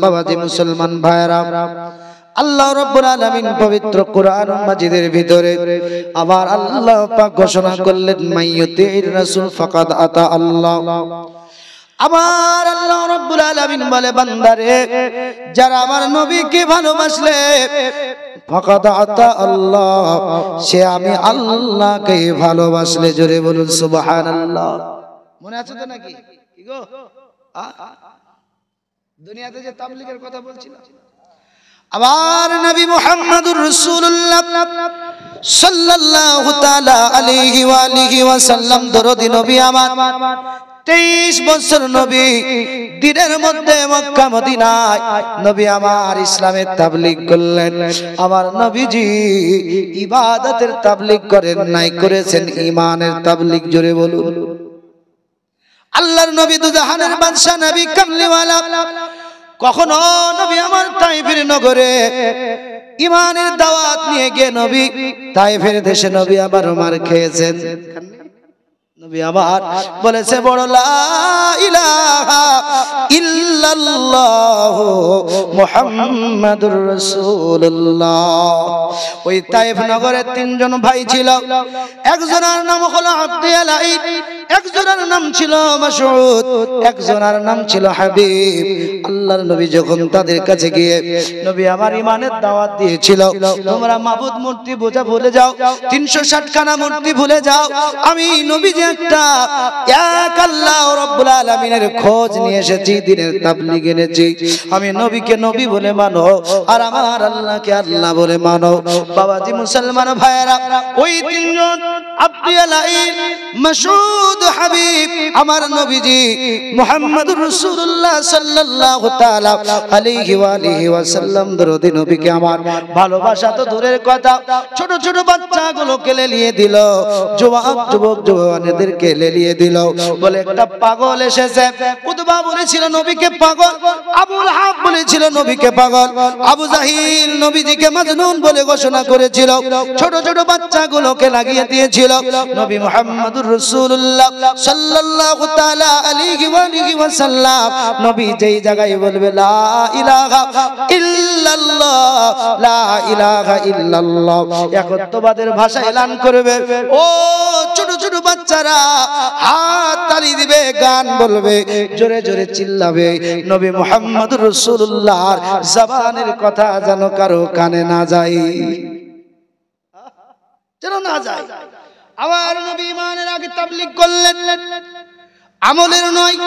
বাবাজি মুসলমান ভাইরা, আল্লাহ রাব্বুল আলামিন পবিত্র কোরআন মাজিদের ভিতরে আবার আল্লাহ পাক ঘোষণা করলেন মাইয়ুতির রাসূল ফাকাদ আতা আল্লাহ। আবার আল্লাহ রাব্বুল আলামিন বলে বান্দারে যারা আমার নবীকে ভালোবাসলে ফাকাদ আতা আল্লাহ, সে আমি আল্লাহকে ভালোবাসলে। জোরে বলুন সুবহানাল্লাহ। মনে আছে তো নাকি কি গো? দুনিয়াতে যে তাবলীগের কথা বলছিলাম, আবার নবী মুহাম্মদুর রাসূলুল্লাহ সাল্লাল্লাহু তাআলা আলাইহি ওয়া আলিহি ওয়াসাল্লাম দরদি নবী আমার 23 বছর নবী দিনের মধ্যে মক্কা মদিনায় নবী আমার ইসলামের তাবলীগ করলেন। আমার নবীজি ইবাদতের তাবলীগ করেন নাই, করেছেন ঈমানের তাবলীগ। জোরে বলুন। আল্লাহর নবী তো জাহানের বাদশা নবী কামলিওয়ালা, কখনো নবী আমার তাইফের নগরে ঈমানের দাওয়াত নিয়ে গিয়ে নবী তাইফের দেশে নবী আবার মার খেয়েছেন। নবী আবার বলেছে বড় লা ইলাহা ইল্লাল্লাহ মুহাম্মাদুর রাসূলুল্লাহ। ওই তাইফ নগরে তিনজন ভাই ছিল, একজনের নাম হলো আব্দুল আইদ, একজনের নাম ছিল মাসউদ, একজনের নাম ছিল হাবিব। আল্লাহর নবী যখন তাদের কাছে গিয়ে নবী আমার ঈমানের দাওয়াত দিয়েছিল, তোমরা মাবুদ মূর্তি পূজা ভুলে যাও, 360 খানা মূর্তি ভুলে যাও, আমি নবী যে একটা এক আল্লাহ রাব্বুল আলামিনের খোঁজ নিয়ে এসেছি, দ্বীনের তাবলীগ এনেছি, আমি নবীকে নবী বলে মানো আর আমার আল্লাহকে আল্লাহ বলে মানো। বাবাজি মুসলমান ভাইরা, ওই তিনজন আব্দুল আইদ, মাসউদ, হাবিব আমার নবীজি মুহাম্মদুর রাসূলুল্লাহ সাল্লাল্লাহু তাআলা আলাইহি ওয়া আলিহি ওয়াসাল্লাম দরদি নবীকে আমার ভালোবাসা তো দূরের কথা, ছোট ছোট বাচ্চাগুলোকে লেলিয়ে দিল, যুবক যুবতীদেরকে লেলিয়ে দিল। বলে একটা পাগল এসেছে, উতবা বলেছিল নবীকে পাগল, আবু লাহাব বলেছিল নবীকে পাগল, আবু জাহিল নবীজিকে মাজনুন বলে ঘোষণা করেছিল, ছোট ছোট বাচ্চাগুলোকে লাগিয়ে দিয়েছিল। নবী মুহাম্মদুর রাসূলুল্লাহ সাল্লাল্লাহু তাআলা আলাইহি ওয়া আলিহি ওয়াসাল্লাম নবী যেই জায়গায় বলবে লা ইলাহা ইল্লাল্লাহ, লা ইলাহা ইল্লাল্লাহ, একত্ববাদের ভাষা এলান করবে, ও ছোট ছোট বাচ্চারা হাত তালি দিবে, গান বলবে, জোরে জোরে চিল্লাবে। নবী মুহাম্মদুর রাসূলুল্লাহর জবানের কথা যেন কারো কানে না যায়, যেন না যায়। আবার নবী ঈমানের আগে তাবলীগ করলেন, আমলের নয়।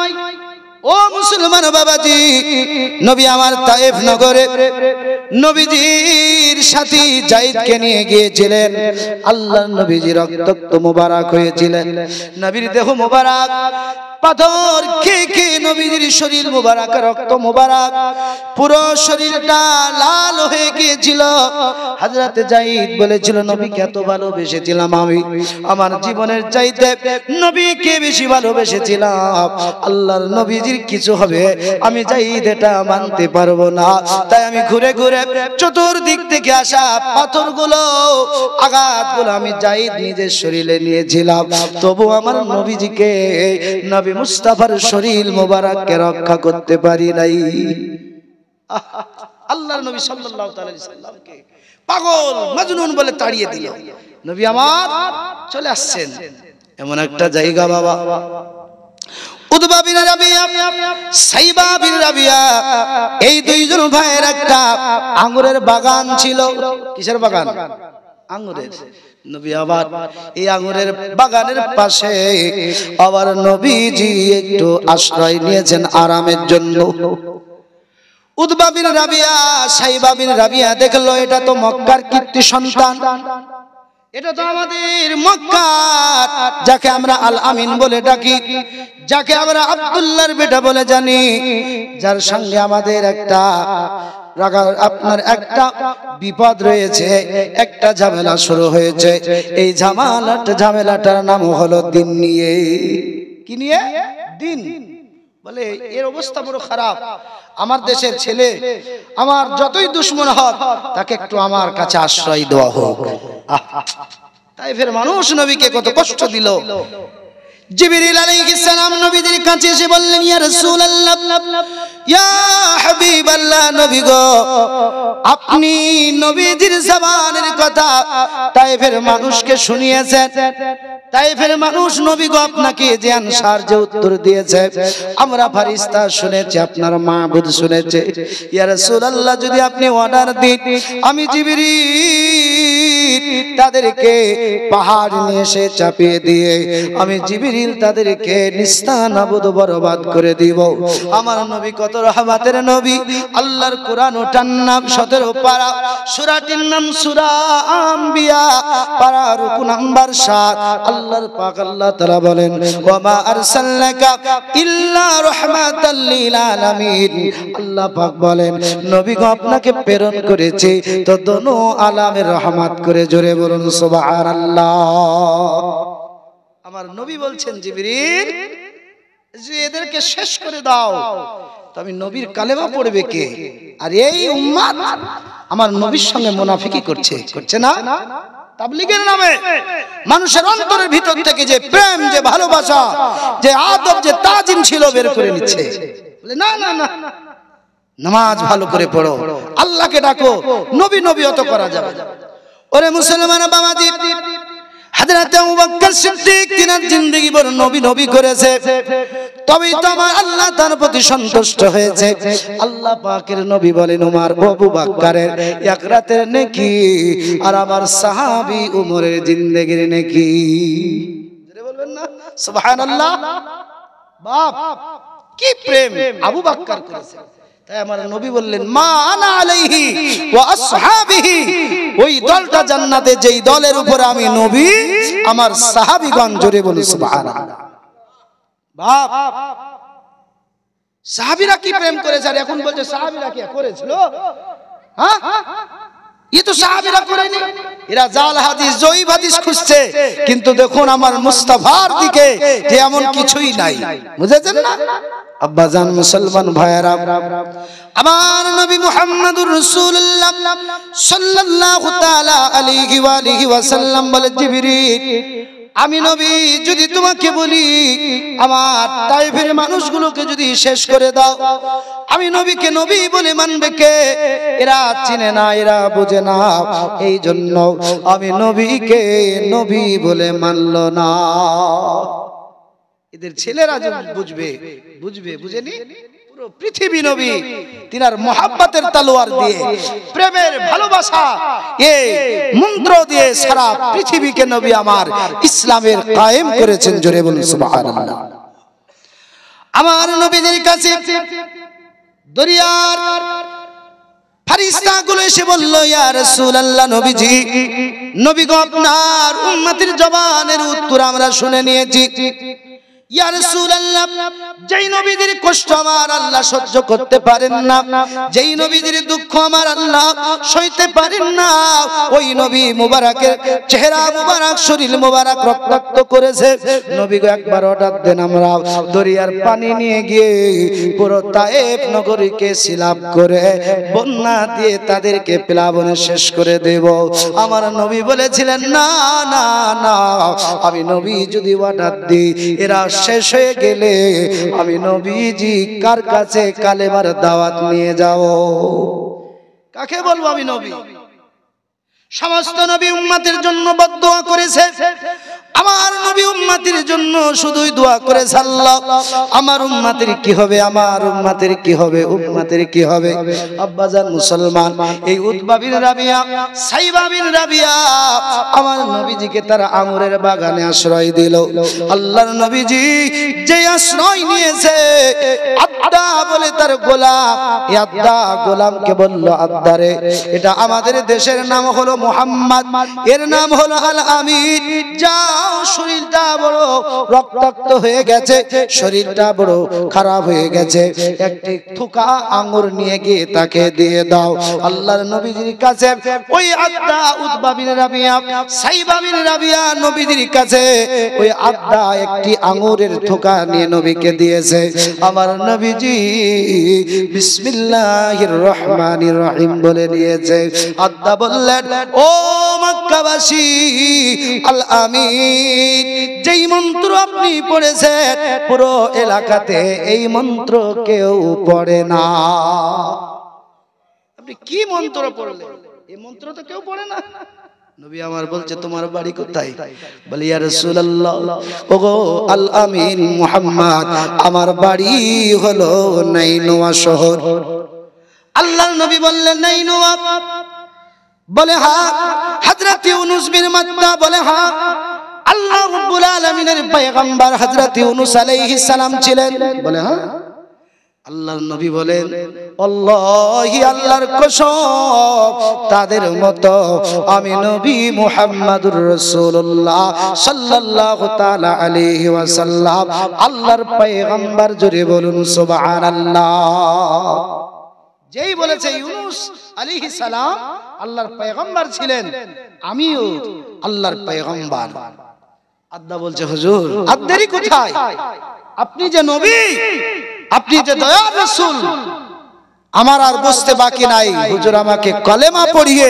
ও মুসলমান বাবাজি, নবী আমার তায়েফ নগরে নবীজির সাথী যায়েদকে নিয়ে গিয়েছিলেন। আল্লাহর নবীজি রক্তাক্ত মোবারক হয়েছিলেন, নবীর দেহ মোবারক পাথর খেয়ে খেয়ে নবীজির শরীর মোবারক, রক্ত মোবারক পুরো শরীরটা লাল হয়ে গিয়েছিল। হযরতে যায়েদ বলেছিল নবীকে এত ভালোবেসেছিলাম আমি, আমার জীবনের চাইতে নবীকে বেশি ভালোবেসেছিলাম। আল্লাহর নবীজির কিছু হবে আমি যায়েদ এটা মানতে পারবো না, তাই আমি ঘুরে ঘুরে চতুর্দিক থেকে আসা পাথরগুলো, আঘাতগুলো আমি যায়েদ নিজের শরীরে নিয়েছিলাম, তবু আমার নবীজিকে, নবী মুস্তাফার শরীর মোবারককে রক্ষা করতে পারি নাই। আল্লাহর নবী সাল্লাল্লাহু আলাইহি সাল্লামকে পাগল মাজনুন বলে তাড়িয়ে দিল। নবী আমার চলে আসছেন এমন একটা জায়গা, বাবা উতবা বিন রাবিয়া, সাইবা বিন রাবিয়া, এই দুইজন ভাইয়ের একটা আঙ্গুরের বাগান ছিল। কিসের বাগান? আঙ্গুরের। নবী আবার এই আঙ্গুরের বাগানের পাশে আবার নবীজি একটু আশ্রয় নিয়েছেন আরামের জন্য। উতবা বিন রাবিয়া, সাইবা বিন রাবিয়া দেখলো এটা তো মক্কার কীর্তি সন্তান, এটা তো আমাদের মক্কার, যাকে আমরা আল আমিন বলে ডাকি, যাকে আমরা আব্দুল্লাহর বেটা বলে জানি, যার সঙ্গে আমাদের একটা আপনার একটা বিপদ রয়েছে, একটা ঝামেলা শুরু হয়েছে। এই ঝামেলাটার নাম হলো দিন নিয়ে। কি নিয়ে? দিন। বলে এর অবস্থা বড় খারাপ, আমার দেশের ছেলে আমার যতই দুশমন হোক তাকে একটু আমার কাছে আশ্রয় দেওয়া হোক। তাইফের মানুষ নবীকে কত কষ্ট দিল। জিবরিল আলাইহিস সালাম নবীজির কাছে এসে বললেন ইয়া রাসূলুল্লাহ, ইয়া হাবিবাল্লাহ, নবী গো আপনি নবীজির জবানের কথা তায়েফের মানুষকে শুনিয়েছেন। তায়েফের মানুষ নবী গো আপনাকে যে আনসার যে উত্তর দিয়েছে, আমরা ফেরেশতা শুনেছি, আপনার মাবুদ শুনেছে। ইয়া রাসূলুল্লাহ, যদি আপনি অর্ডার দিন, আমি জিবরিল তাদেরকে পাহাড় নিয়ে এসে চাপিয়ে দিয়ে আমি জিবরিল তাদেরকে নিস্তানাবুদ বরবাদ করে দিব। আমার নবী কত রহমতের নবী। আল্লাহর কোরআন ওটার নাম 17 পারা, সূরাটির নাম সূরা আম্বিয়া, পারা রুকু নাম্বার 7। আল্লাহর পাক আল্লাহ তাআলা বলেন, ওয়া মা আরসালনাকা ইল্লা রাহমাতাল লিল আলামিন। আল্লাহ পাক বলেন, নবী গো আপনাকে প্রেরণ করেছে তো দোনো আলামের রহমত করে। জোরে বলুন সুবহানাল্লাহ। আমার নবী বলছেন, জিবরিল যে এদেরকে শেষ করে দাও, তো আমি নবীর কালেমা পড়বে কে? আর এই উম্মত আমার নবীর সঙ্গে মুনাফিকি করছে, করছে না? তাবলীগের নামে মানুষের অন্তরের ভিতর থেকে যে প্রেম, যে ভালোবাসা, যে আদব, যে তাজিম ছিল বের করে নিচ্ছে। বলে না না না, নামাজ ভালো করে পড়ো, আল্লাহকে ডাকো, নবী নবী অত করা যাবে। ওরে মুসলমান বাবাজি, হযরত আবু বকর সিদ্দিক তিনার জিন্দেগি ভর নবী নবী করেছে, তবেই তো আমার আল্লাহ তার প্রতি সন্তুষ্ট হয়েছে। আল্লাহ পাকের নবী বলেন, উমর আবু বকরের এক রাতের নেকি আর আমার সাহাবী উমরের জিন্দেগির নেকি। জোরে বলবেন না সুবহানাল্লাহ। বাপ কি প্রেম আবু বকর করেছে। তাই আমার নবী বললেন, মা আনা আলাইহি ওয়া আসহাবিহি, ওই দলটা জান্নাতে যেই দলের উপরে আমি নবী, আমার সাহাবীগণ। জোরে বলুন সুবহানাল্লাহ। বাপ সাহাবীরা কি প্রেম করেছে, আর এখন বলছে সাহাবীরা কি করেছিল? হ্যাঁ, ये तो সাহাবীরা করেনি, এরা জাল হাদিস জয়ীব হাদিস খুঁজছে। কিন্তু দেখুন আমার মুস্তাফার দিকে যে এমন কিছুই নাই। বুঝেছেন না আব্বাজান? মুসলমান ভাইয়েরা, আমার নবী মুহাম্মদুর রাসূলুল্লাহ সাল্লাল্লাহু তাআলা আলাইহি ওয়া আলিহি ওয়াসাল্লাম বলে, জিবরিল আমি নবী যদি তোমাকে বলি আমার তায়েফের মানুষগুলোকে যদি শেষ করে দাও, আমি নবীকে নবী বলে মানবে কে? এরা চিনে না, এরা বুঝে না, এই জন্য আমি নবীকে নবী বলে মানলো না। এদের ছেলেরা যদি বুঝবে, বুঝবে, বুঝেনি? পুরো পৃথিবী নবী তিনার মোহাব্বতের তলোয়ার দিয়ে, প্রেমের ভালোবাসা এই মন্ত্র দিয়ে সারা পৃথিবীকে নবী আমার ইসলামের কায়েম করেছেন। জোরে বলুন সুবহানাল্লাহ। আমার নবীদের কাছে দরিয়ার ফেরেশতাগুলো এসে বলল, ইয়া রাসূলুল্লাহ, নবীজি, নবী গো আপনার উম্মতের জবানের উত্তর আমরা শুনে নিয়েছি। ইয়া রাসূলুল্লাহ, যেই নবীদের কষ্ট আমার আল্লাহ সহ্য করতে পারেন না, যেই নবীদের দুঃখ আমার আল্লাহ সইতে পারেন না, ওই নবী মুবারকের চেহারা মুবারক, শরীর মুবারক রক্তাক্ত করেছে। নবী গো একবার অর্ডার দেন, আমরা দরিয়ার পানি নিয়ে গিয়ে পুরো তায়েফ নগরীকে সিলাব করে বন্যা দিয়ে তাদেরকে প্লাবনে শেষ করে দেব। আমার নবী বলেছিলেন, না না না, আমি নবী যদি অর্ডার দিই এরা শেষ হয়ে গেলে আমি নবীজি কার কাছে কালেমার দাওয়াত নিয়ে যাব? কাকে বলবো আমি নবী? সমস্ত নবী উম্মতের জন্য বদদোয়া করেছে, আমার নবী উম্মতের জন্য শুধুই দোয়া করেছে, আল্লাহ আমার উম্মতের কি হবে, আমার উম্মতের কি হবে, উম্মতের কি হবে। আব্বাজান মুসলমান, এই উতবা বিন রাবিয়া, সাইবা বিন রাবিয়া আমার নবীজিকে তার আঙুরের বাগানে আশ্রয় দিল। আল্লাহর নবীজি যে আশ্রয় নিয়েছে, আদ্দা বলে তার গোলাম, এই আদ্দা গোলামকে বলল, আদ্দারে, এটা আমাদের দেশের নাম হলো মুহাম্মদ, এর নাম হলো আল আমিন, যাও শরীরটা বড় রক্তাক্ত হয়ে গেছে, শরীরটা বড় খারাপ হয়ে গেছে, একটি থুকা আঙ্গুর নিয়ে গিয়ে তাকে দিয়ে দাও। আল্লাহর নবীজির কাছে ওই আদ্দা উতবা বিন রাবিয়া, সাইবা বিন রাবিয়া নবীজির কাছে ওই আদ্দা একটি আঙ্গুরের থুকা নিয়ে নবীকে দিয়েছে। আমার নবীজি বিসমিল্লাহির রহমানির রহিম বলে দিয়েছে। আদ্দা বললেন, ও মক্কাবাসী, আল আমিন যেই মন্ত্র আপনি পড়েছেন পুরো এলাকাতে এই মন্ত্র কেউ পড়ে না। আপনি কি মন্ত্র পড়লেন? এই মন্ত্র তো কেউ পড়ে না। নবী আমার বলছে তোমার বাড়ি কোথায়? বলি ইয়া রাসূলুল্লাহ, ওগো আল আমিন মুহাম্মদ, আমার বাড়ি হলো নাইনুয়া শহর। আল্লাহর নবী বললেন নাইনুয়া? বলে হ্যাঁ। হযরত ইউনুস বিন মাত্তা বলে হ্যাঁ। আল্লাহ রাব্বুল আলামিনের পয়গম্বর হযরত ইউনুস আলাইহিস সালাম ছিলেন? বলে হ্যাঁ। আল্লাহর নবী বলেন আল্লাহি, আল্লাহর কসম তাদের মতো আমি নবী মুহাম্মদুর রাসূলুল্লাহ সাল্লাল্লাহু তাআলা আলাইহি ওয়াসাল্লাম আল্লাহর পয়গম্বর। জোরে বলুন সুবহানাল্লাহ। যেই বলেছে ইউনুস আলাইহিস সালাম আল্লাহর পয়গম্বর ছিলেন, আমিও আল্লাহর পয়গম্বর। আদা বলছে হুজুর আদেরই কোথায়? আপনি যে নবী, আপনি যে দয়ার রাসূল, আমার আর বুঝতে বাকি নাই। হুজুর আমাকে কলেমা পড়িয়ে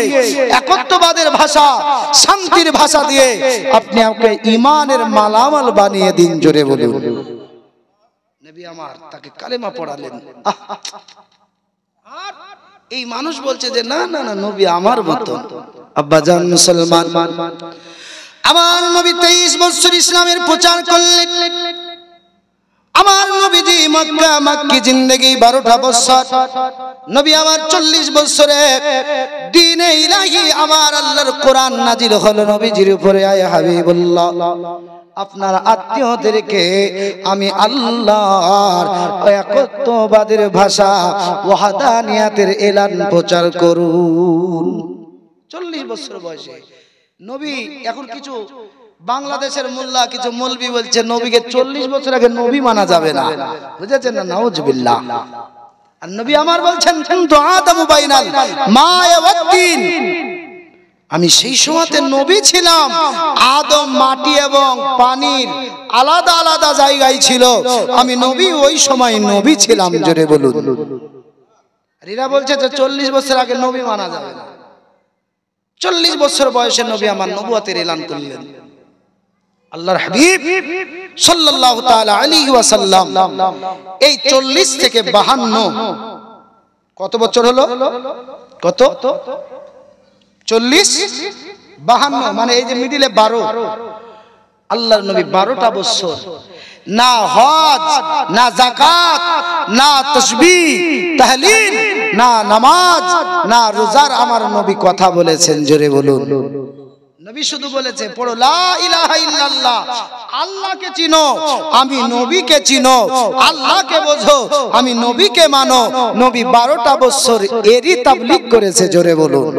একত্ববাদের ভাষা, শান্তির ভাষা দিয়ে আপনি আমাকে ঈমানের মালামাল বানিয়ে দিন। জোরে বলুন। নবী আমার তাকে কলেমা পড়ালেন। আর এই মানুষ বলছে যে না না না, নবী আমার মত। আব্বাজান মুসলমান, আমার নবী 23 বছর ইসলামের প্রচার করলেন। আমার নবীজি মক্কা মক্কি জিন্দেগি 12টা বছর। নবী আমার 40 বছরে দ্বীনে ইলাহি আমার আল্লাহর কোরআন নাজিল হলো নবীজির উপরে। আয় হাবিবুল্লাহ, আপনার আত্মীয়দেরকে আমি আল্লাহর একত্ববাদের ভাষা ওয়াহদানিয়াতের এলান প্রচার করুন। 40 বছর বয়সে নবী। এখন কিছু বাংলাদেশের মোল্লা, কিছু মৌলবি বলছে নবীকে 40 বছর আগে নবী মানা যাবে না। বুঝেছেন না? নাউজুবিল্লাহ। আর নবী আমার বলছেন কিন্তু আদম বাইনাল মায়ে ওয়াত্তিন, আমি সেই সময়তে নবী ছিলাম। আদম মাটি এবং পানির আলাদা আলাদা জায়গায় ছিল, আমি নবী ওই সময় নবী ছিলাম। জোরে বলুন। আর এরা বলছে যে 40 বছর আগে নবী মানা যাবে না। 40 বছর বয়সে নবী আমার নবুয়তের এলান করলেন। আল্লাহর হাবিব সাল্লাল্লাহু তাআলা আলাইহি ওয়াসাল্লাম এই 40 থেকে 52 কত বছর হলো? কত? 40 52 মানে এই যে মিডিলে 12। আল্লাহর নবী 12টা বছর না হজ, না যাকাত, না তাসবিহ তাহলিল, না নামাজ, না রোজার আমার নবী কথা বলেছেন। জোরে বলুন। নবী শুধু বলেছে পড়ো লা ইলাহা ইল্লাল্লাহ, আল্লাহকে চিনো, আমি নবীকে চিনো। আল্লাহকে বোঝো, আমি নবীকে মানো। নবী 12টা বছর এরই তাবলীগ করেছে। জোরে বলুন।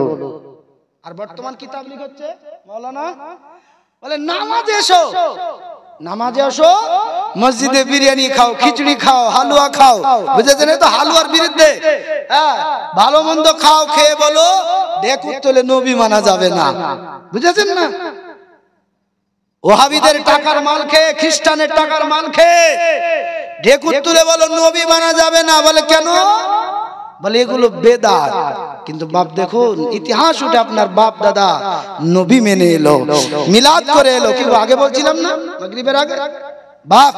আর বর্তমান কি তাবলীগ হচ্ছে? মাওলানা বলে নামাজে এসো, নামাজে আসো, মসজিদে বিরিয়ানি খাও, খিচুড়ি খাও, হালুয়া খাও। বুঝেছেন? তো হালুয়ার বিরুদ্ধে। হ্যাঁ, ভালো মন্দ খাও, খেয়ে বলো ঢেকুর তোলে নবী মানা যাবে না। বুঝেছেন না? ওহাবিদের টাকার মাল খেয়ে, খ্রিস্টানের টাকার মাল খেয়ে ঢেকুর তুলে বলো নবী মানা যাবে না। বলে কেন? বলে এগুলো বেদাত। কিন্তু বাপ দেখুন ইতিহাস উঠে আপনার বাপ দাদা নবী মেনে এলো, মিলাদ করে এলো। কিন্তু আগে বলছিলাম না মাগরিবের আগে, বাপ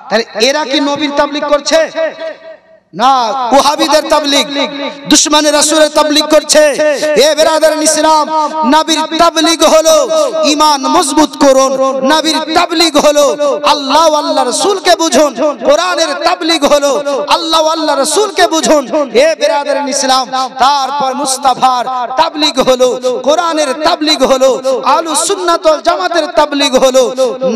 তাহলে এরা কি নবীর তাবলীগ করছে? না, ওহাবিদের তাবলীগ, দুশমনের রাসূলের তাবলীগ করছে। এ বেরাদারান ইসলাম, নবীর তাবলীগ হলো ঈমান মজবুত করুন। নবীর তাবলীগ হলো আল্লাহ ও আল্লাহর রাসূলকে বুঝুন। কোরআনের তাবলীগ হলো আল্লাহ ও আল্লাহর রাসূলকে বুঝুন। এ বেরাদারান ইসলাম, তারপর মুস্তাফার তাবলীগ হলো, কোরআনের তাবলীগ হলো, আহলুস সুন্নাত ওয়াল জামাতের তাবলীগ হলো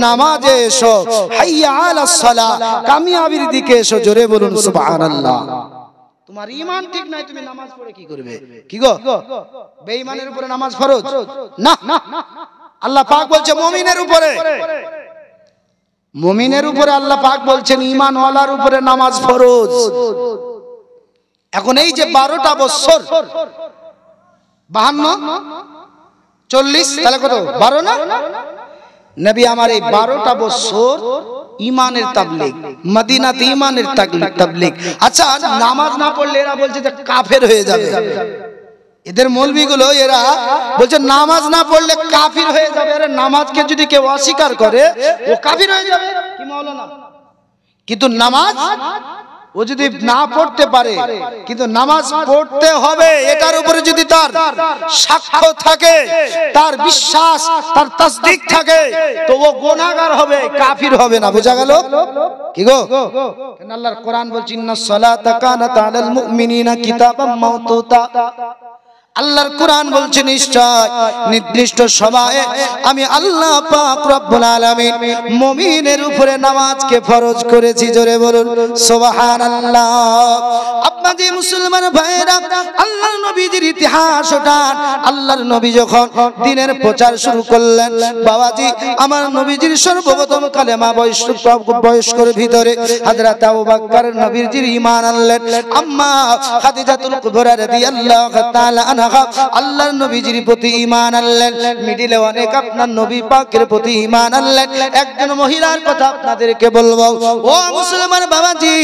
নামাজে এসো, হাইয়া আলাস সালাহ, কামিয়াবির দিকে এসো। জোরে বলুন সুবহানাল্লাহ। তোমার ঈমান ঠিক নাই, তুমি নামাজ পড়ে কি করবে? কি গো, বেঈমানের উপরে নামাজ ফরজ না? আল্লাহ পাক বলছে মুমিনের উপরে, মুমিনের উপরে আল্লাহ পাক বলছেন ঈমান ওয়ালার উপরে নামাজ ফরজ। এখন এই যে 12টা বছর, 52 40 তাহলে কত? 12 না? নবী আমার এই 12টা বছর ঈমানের তাবলীগ, মদিনাতে ঈমানের তাবলীগ। আচ্ছা, নামাজ না পড়লে এরা বলছে যে কাফের হয়ে যাবে। এদের মৌলবীগুলো এরা বলছে নামাজ না পড়লে কাফির হয়ে যাবে। আরে নামাজকে যদি কেউ অস্বীকার করে ও কাফির হয়ে যাবে কি মাওলানা? কিন্তু নামাজ ও যদি না পড়তে পারে, কিন্তু নামাজ পড়তে হবে এটার উপরে যদি তার সাক্ষ্য থাকে, তার বিশ্বাস, তার তাসদিক থাকে, তো ও গুনাহগার হবে, কাফির হবে না। বোঝা গেল কি গো? কারণ আল্লাহর কোরআন বলছে ইন্নাস সালাতা কানাত আলাল মুমিনিনা কিতাবাম মাওকুতা। আল্লাহর কোরআন বলছে নিশ্চয় নির্দিষ্ট সময়ে আমি আল্লাহ পাক রব্বুল আলামিন মুমিনের উপরে নামাজকে ফরজ করেছি। জোরে বলুন সুবহানাল্লাহ। আপনারা মুসলমান ভাইরা আল্লাহর নবীজির ইতিহাস ওঠান। আল্লাহর নবী যখন দ্বীনের প্রচার শুরু করলেন, বাবাজি আমার নবীজির সর্বপ্রথম কালেমা বয়স্কর ভিতরে হযরত আবু বকর নবীজির ঈমান আনলেন। আম্মা খাদিজাতুল কুবরা রাদিয়াল্লাহু তাআলা আল্লাহর নবীজির প্রতি ঈমান আনলেন। মিডিলে অনেক আপনার নবী পাকের প্রতি ঈমান আনলেন। একজন মহিলার কথা আপনাদেরকে বলবো, ও মুসলমান বাবাজি,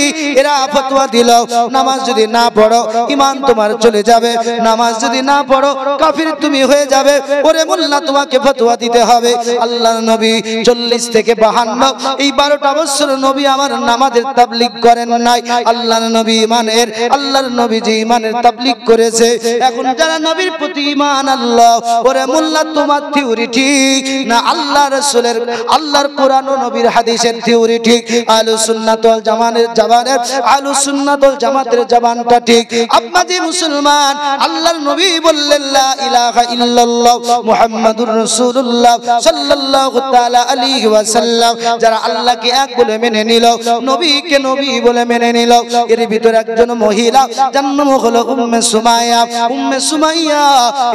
এরা ফতোয়া দিল নামাজ যদি না পড়ো ঈমান তোমার চলে যাবে, নামাজ যদি না পড়ো কাফির তুমি হয়ে যাবে। ওরে মোল্লা তোমাকে ফতোয়া দিতে হবে। আল্লাহর নবী 40 থেকে 52 এই 12টা বছর নবী আমার নামাজের তাবলীগ করেন নাই। আল্লাহর নবী ঈমানের, আল্লাহর নবী যে ঈমানের তাবলীগ করেছে, এখন যারা নবীর প্রতি ঈমান আল্লাহ, ওরে মোল্লা তোমার থিওরি ঠিক না আল্লাহ রাসূলের, আল্লাহর কোরআন ও নবীর হাদিসের থিওরি ঠিক? আহলুস সুন্নাত ওয়াল জামাতের আহলুস সুন্নাত ওয়াল জামাতের জবানটা ঠিক। আপনাদের মুসলমান আল্লাহর নবী বললেন লা ইলাহা ইল্লাল্লাহ মুহাম্মাদুর রাসূলুল্লাহ সাল্লাল্লাহু তাআলা আলাইহি ওয়াসাল্লাম। যারা আল্লাহকে এক বলে মেনে নিল, নবীকে নবী বলে মেনে নিল, এর ভিতরে একজন মহিলা যার নাম হলো উম্মে সুমাইয়া। উম্মে সুমাইয়া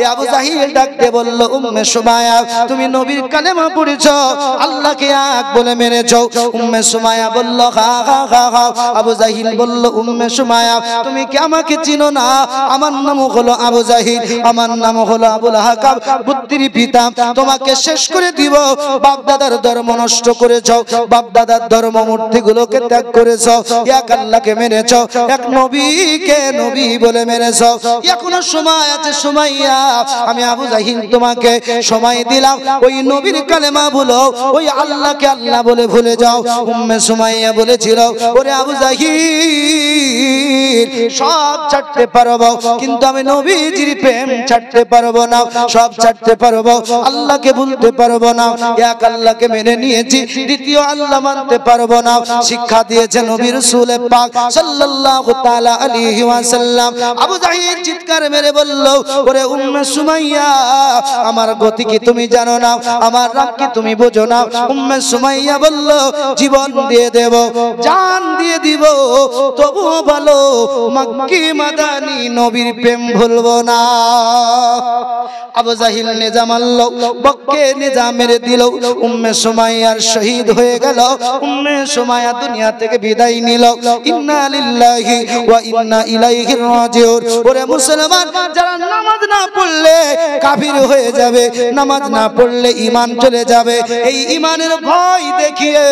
এ আবু জাহিল ডাকতে বলল, উম্মে সুমাইয়া তুমি নবীর কালেমা পড়েছো, আল্লাহকে এক বলে মেনেছো? উম্মে সুমাইয়া বলল হা হা হা হা। আবু জাহিল বলল, উম্মে সুমাইয়া তুমি কি আমাকে চিনো না? আমার নাম হলো আবু জাহিল, আমার নাম হলো আবুল হাকাম, বুদ্ধির পিতা। তোমাকে শেষ করে দিব। বাপ দাদার ধর্ম নষ্ট করেছো, বাপ দাদার ধর্ম মূর্তিগুলোকে ত্যাগ করেছো, এক আল্লাহকে মেনেছো, এক নবীকে নবী বলে মেনেছো। এখনো সময় আছে সুমাইয়া, আমি আবু জাহিল তোমাকে সময় দিলাম, ওই নবীর কালেমা বলো, ওই আল্লাহকে আল্লাহ বলে ভুলে যাও। উম্মে সুমাইয়া বলেছিল, ওরে আবু জাহিল সব ছাড়তে পারবো, কিন্তু আমি নবীজির প্রেম ছাড়তে পারবো না। সব ছাড়তে পারবো, আল্লাহকে ভুলতে পারবো না। এক আল্লাহকে মেনে নিয়েছি, দ্বিতীয় আল্লাহ মানতে পারবো না। শিক্ষা দিয়েছে নবী রাসূল পাক সাল্লাল্লাহু তাআলা আলাইহি ওয়াসাল্লাম। আবু জাহিল চিৎকার মেরে বলল, ওরে উম্মে সুমাইয়া আমার গতি কি তুমি জানো না? আমার রাগ কি তুমি বোঝো না? উম্মে সুমাইয়া বলল, জীবন দিয়ে দেব, জান দিয়ে দিব, তবু ভালো মক্কি মাদানি নবীর প্রেম ভুলবো না। আবু জাহিল নেজা মারল, বককে নেজা মেরে দিল। উম্মে সুমাইয়ার শহীদ হয়ে গেল। উম্মে সুমাইয়া দুনিয়া থেকে বিদায় নিল। ইন্না লিল্লাহি ওয়া ইন্না ইলাইহি রাজিউন। ওরে মুসলমান, যারা নামাজ না পড়লে কাফির হয়ে যাবে, নামাজ না পড়লে ঈমান চলে যাবে, এই ঈমানের ভয় দেখিয়ে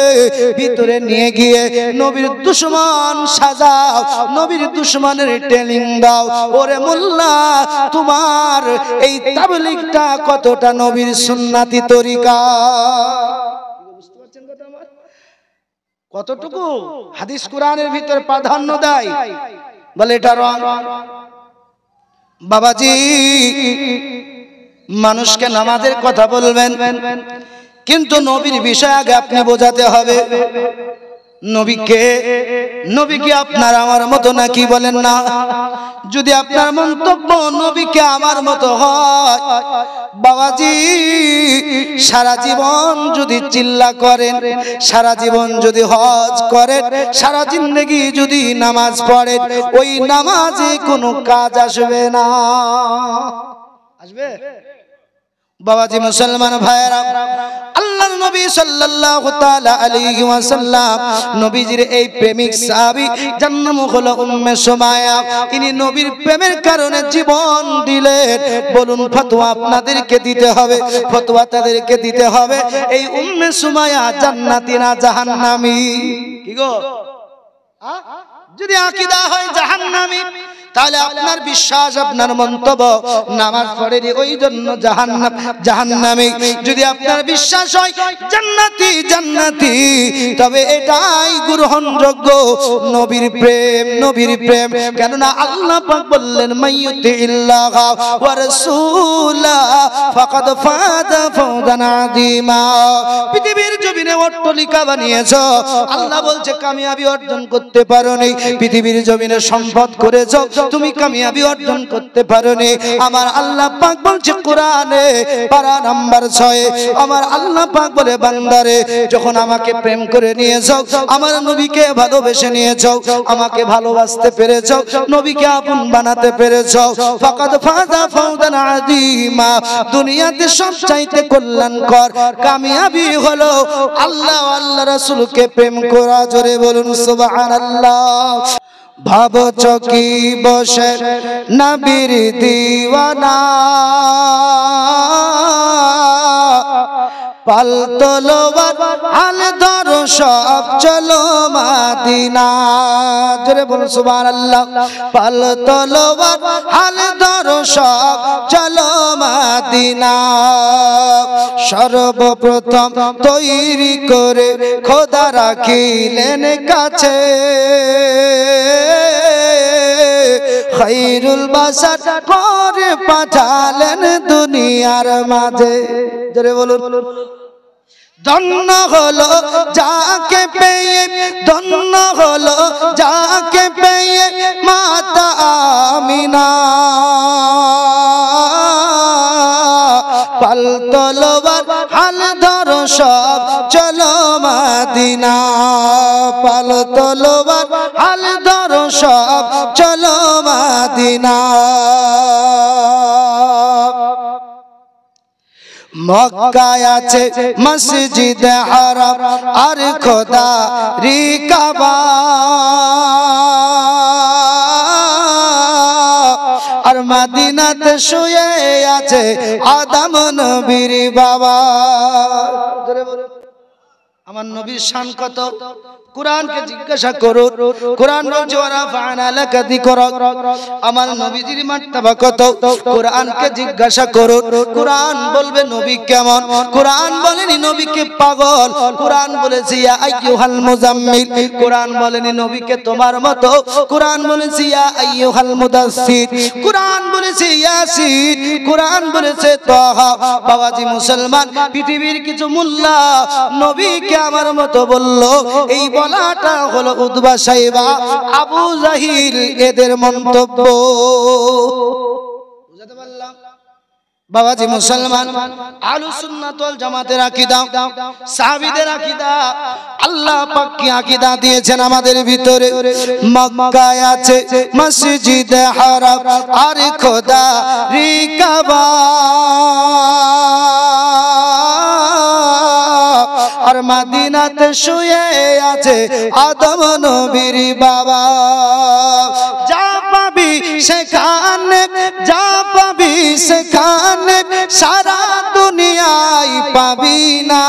ভিতরে নিয়ে গিয়ে নবীর দুশমন সাজাও, নবীর দুশমনের ট্রেনিং দাও। ওরে মোল্লা, তোমার এই তাবলীগটা কতটা নবীর সুন্নাতি তরিকা? বুঝতে পারছেন কথা আমার? কতটুকু হাদিস কোরআনের ভিতর প্রাধান্য দেয়, বলে এটা রং। বাবাজি, মানুষকে নামাজের কথা বলবেন, কিন্তু নবীর বিষয় আগে আপনি বোঝাতে হবে। নবীকে, নবীকে আপনার আমার মতো নাকি বলেন না? যদি আপনার মন্তব্য নবীকে আমার মতো হয়, বাবাজি সারা জীবন যদি চিল্লা করেন, সারা জীবন যদি হজ করেন, সারা জিন্দেগি যদি নামাজ পড়েন, ওই নামাজে কোনো কাজ আসবে না। আসবে? বাবাজি মুসলমান ভাইরা, আল্লাহর নবী সাল্লাল্লাহু তাআলা আলাইহি ওয়াসাল্লাম নবীজির এই প্রেমিক সাহাবী যার নাম হলো উম্মে সুমাইয়া, তিনি নবীর প্রেমের কারণে জীবন দিলেন। বলুন ফতোয়া আপনাদেরকে দিতে হবে, ফতোয়া তাদেরকে দিতে হবে, এই উম্মে সুমাইয়া জান্নাতি না জাহান্নামী? কি গো, যদি আকীদা হয় জাহান্নামী, তাহলে আপনার বিশ্বাস, আপনার মন্তব্য নামাজ পড়েনি ওই জন্য জাহান্নামী। যদি আপনার বিশ্বাস হয় জান্নাতি জান্নাতি, তবে এটাই গ্রহণযোগ্য নবীর প্রেম, নবীর প্রেম। কেননা আল্লাহ পাক বললেন মাইয়ুতি ইল্লাহ ওয়া রাসূলা ফাকাদ ফাযা ফাওজান আযীমা। পৃথিবীর জমিনে অট্টালিকা বানিয়েছো, আল্লাহ বলছে কামিয়াবি অর্জন করতে পারোনি। পৃথিবীর জমিনে সম্পদ করেছো, তুমি কামিয়াবি অর্জন করতে পারোনি। আমার আল্লাহ পাক বলছে কোরআনে পারা নাম্বার 6, আমার আল্লাহ পাক বলে বান্দারে যখন আমাকে প্রেম করে নিয়েছো, আমার নবীকে ভালোবেসে নিয়েছো, আমাকে ভালোবাসতে পেরেছো, নবীকে আপন বানাতে পেরেছো, ফাকাদ ফাযা ফাওজান আযীমা। দুনিয়াতে সবচাইতে কল্যাণকর কামিয়াবি হলো আল্লাহ আল্লাহ রাসূলকে প্রেম করা। জোরে বলুন সুবহানাল্লাহ। ভাবছো কি বসে নবীর দিওয়ানা, পাল তলোয়ার হাল ধরো সব চলো মদিনা। জোরে বলুন সুবহানাল্লাহ। পাল তলোয়ার হাল ধরো সব চলো মদিনা। সর্বপ্রথম তৈরি করে খোদা রাখিলেন কাছে, খায়রুল বাশার করে পাঠালেন দুনিয়ার মাঝে। জোরে বলুন। ধন্য হলো যাকে পেয়ে, ধন্য হলো যাকে পেয়ে মাতা আমিনা। পাল তলোয়ার হাল ধরো সব চলো মদিনা। পাল তলোয়ার হাল ধরো সব চলো মদিনা। মক্কায় আছে মসজিদ হারাম আর খোদা রি কাবা, আর মদিনাতে শুয়ে আছে আদম নবীর বাবা। আমার নবীর শান কত, কুরআনকে জিজ্ঞাসা করো। কুরআন বলছে ওয়ারাফা'না লাকা যিকরাক। আমার নবীজির মার্তবা কত, কুরআনকে জিজ্ঞাসা করো। কুরআন বলবে নবী কেমন। কুরআন বলেনি নবীকে পাগল, কুরআন বলেছে ইয়া আইয়ুহাল মুজাম্মিল। কুরআন বলেনি নবীকে তোমার মতো, কুরআন বলেছে ইয়া আইয়ুহাল মুদাসসির। কুরআন বলেছে ইয়াসিন, কুরআন বলেছে তাহা। বাবাজি মুসলমান, পৃথিবীর কিছু মোল্লা নবীকে আমার মতো বললো, এই বলাটা হলো উতবা সাইবা আবু জাহিল এদের মন্তব্য। বুঝতে পারলাম? বাবাজি মুসলমান, আহলুস সুন্নাত ওয়াল জামাতের আকীদা, সাহাবীদের আকীদা, আল্লাহ পাক কি আকীদা দিয়েছেন আমাদের ভিতরে। মক্কায় আছে মসজিদ হারাম আর খোদা রি কাবা, আর মদিনাতে শুয়ে আছে আদম নবীর বাবা। যা পাবি সেখানে, যা পাবি সেখানে, সারা দুনিয়ায় পাবি না।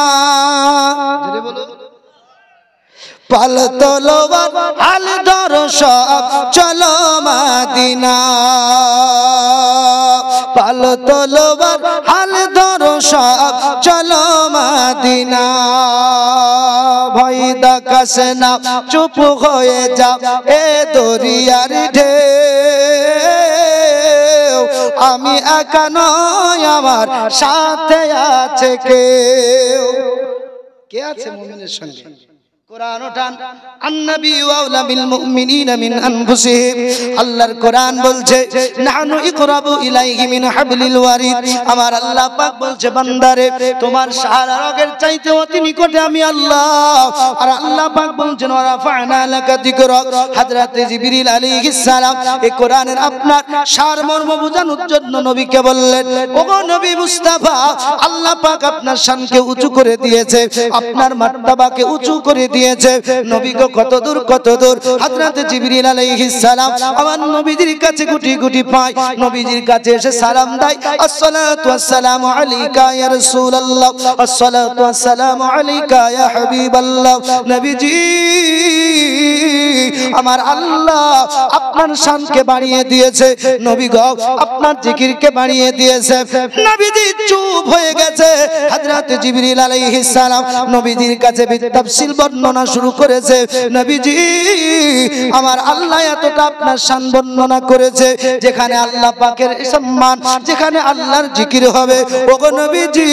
পাল তলোয়ার হাল ধরো সব চলো মদিনা। পাল তলোয়ার হাল ধরো সব চলো মদিনা। ভয় দেখাস না, চুপ হয়ে যাও এ দরিয়ার ঢেউ। আমি একা নই, আমার সাথে আছে কেউ। কে আছে মুমিনের সঙ্গে? কোরআন ওঠান। আন-নবী আওলা বিল মুমিনিনা মিন আনফুসিহিম। আল্লাহর কোরআন বলছে নাহনু ইকরাবু ইলাইহি মিন হাবলিল ওয়ারিদ। আমার আল্লাহ পাক বলছে বান্দারে তোমার সারা রগের চাইতে অতি নিকটে আমি আল্লাহ। আর আল্লাহ পাক বলছেন ওয়ারাফা'না লাকা যিকরাক। হযরত জিবরিল আলাইহিস সালাম এই কোরআনের আপনার সারমর্ম বোঝানোর জন্য নবীকে বললেন, ওগো নবী মুস্তাফা, আল্লাহ পাক আপনার শানকে উঁচু করে দিয়েছে, আপনার মার্তবাকে উঁচু করে দিয়েছে। নবী গো কত দূর কত দূর। হযরত জিবরিল আলাইহিস সালাম আমার নবীজির কাছে গুটি গুটি পায়, নবীজির কাছে এসে সালাম দেয়, আসসালাতু ওয়াসসালামু আলাইকা ইয়া রাসূলুল্লাহ, আসসালাতু ওয়াসসালামু আলাইকা ইয়া হাবিবাল্লাহ। নবীজি আমার আল্লাহ আপনার শানকে বাড়িয়ে দিয়েছে, নবী গো আপনার জিকিরকে বাড়িয়ে দিয়েছে। নবীজি চুপ হয়ে গেছে। হযরত জিবরিল আলাইহিস সালাম নবীজির কাছে তাফসীর বর্ণনা শুরু করেছে। নবীজি আমার আল্লাহ এতটা আপনার শান বর্ণনা করেছে, যেখানে আল্লাহ পাকের সম্মান, যেখানে আল্লাহর জিকির হবে, ওগো নবীজি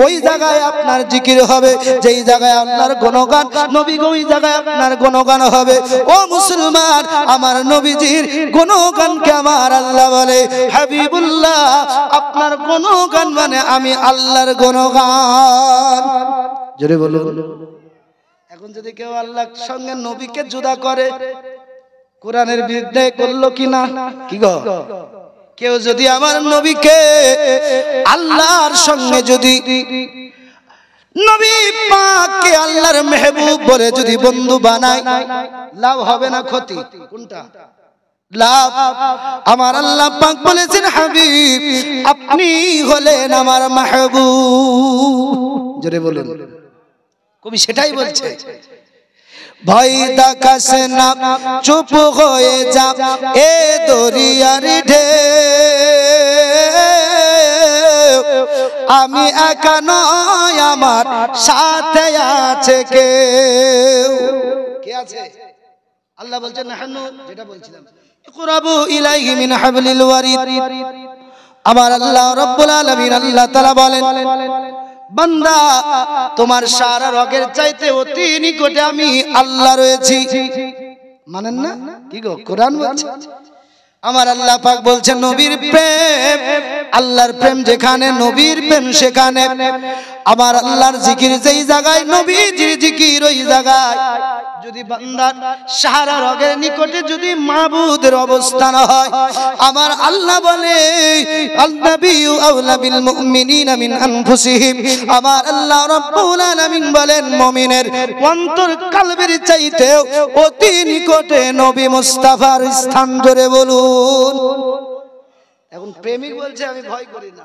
ওই জায়গায় আপনার জিকির হবে, যেই জায়গায় আল্লাহর গুণগান, নবী গো ওই জায়গায় আপনার গুণগান হবে। ও মুসলমান, আমার নবীজির গুণগানকে আমার আল্লাহ বলে হাবিবুল্লাহ, আপনার গুণগান মানে আমি আল্লাহর গুণগান। জোরে বলুন। এখন যদি কেউ আল্লাহর সঙ্গে নবীকে জুদা করে, কোরআনের বিরুদ্ধে করলো কিনা? কি গো, কেউ যদি আমার নবীকে আল্লাহর সঙ্গে যদি নবী পাককে আল্লাহর মেহবুব বলে যদি বন্ধু বানায়, লাভ হবে না ক্ষতি? কোনটা লাভ? আমার আল্লাহ পাক বলেছেন হাবিব আপনি হলেন আমার মাহবুব। জোরে বলুন। কবি সেটাই বলছে, ভয় দেখাস না চুপ হয়ে যা এ দরিয়ার ঢেউ, আমি একা নয় আমার সাথে আছে কেউ। কে আছে? আল্লাহ বলছেন নাহনু, যেটা বলছিলাম ইকরাবু ইলাইহি মিন হাবলিল ওয়ারিদ। আমার আল্লাহ রাব্বুল আলামিন আল্লাহ তাআলা বলেন বান্দা তোমার সারা রগের চাইতে অতি নিকটে আমি আল্লাহ রয়েছি। মানেন না? কি গো, কোরআন বলছে। আমার আল্লাহ পাক বলছেন নবীর প্রেম, আল্লাহর প্রেম যেখানে, নবীর প্রেম সেখানে। আমার আল্লাহর জিকির যেই জায়গায়, নবীজির জিকির ওই জায়গায়। যদি বান্দার সারা রগের নিকটে যদি মাবুদের অবস্থান হয়, আমার আল্লাহ বলে আল-নাবিয়্যু আওলা বিল মুমিনিনা মিন আনফুসিহিম। আমার আল্লাহ রাব্বুল আলামিন বলেন মুমিনের অন্তর কলবের চাইতেও অতি নিকটে নবী মুস্তাফার স্থান। ধরে বলুন। এখন প্রেমিক বলছে আমি ভয় করি না।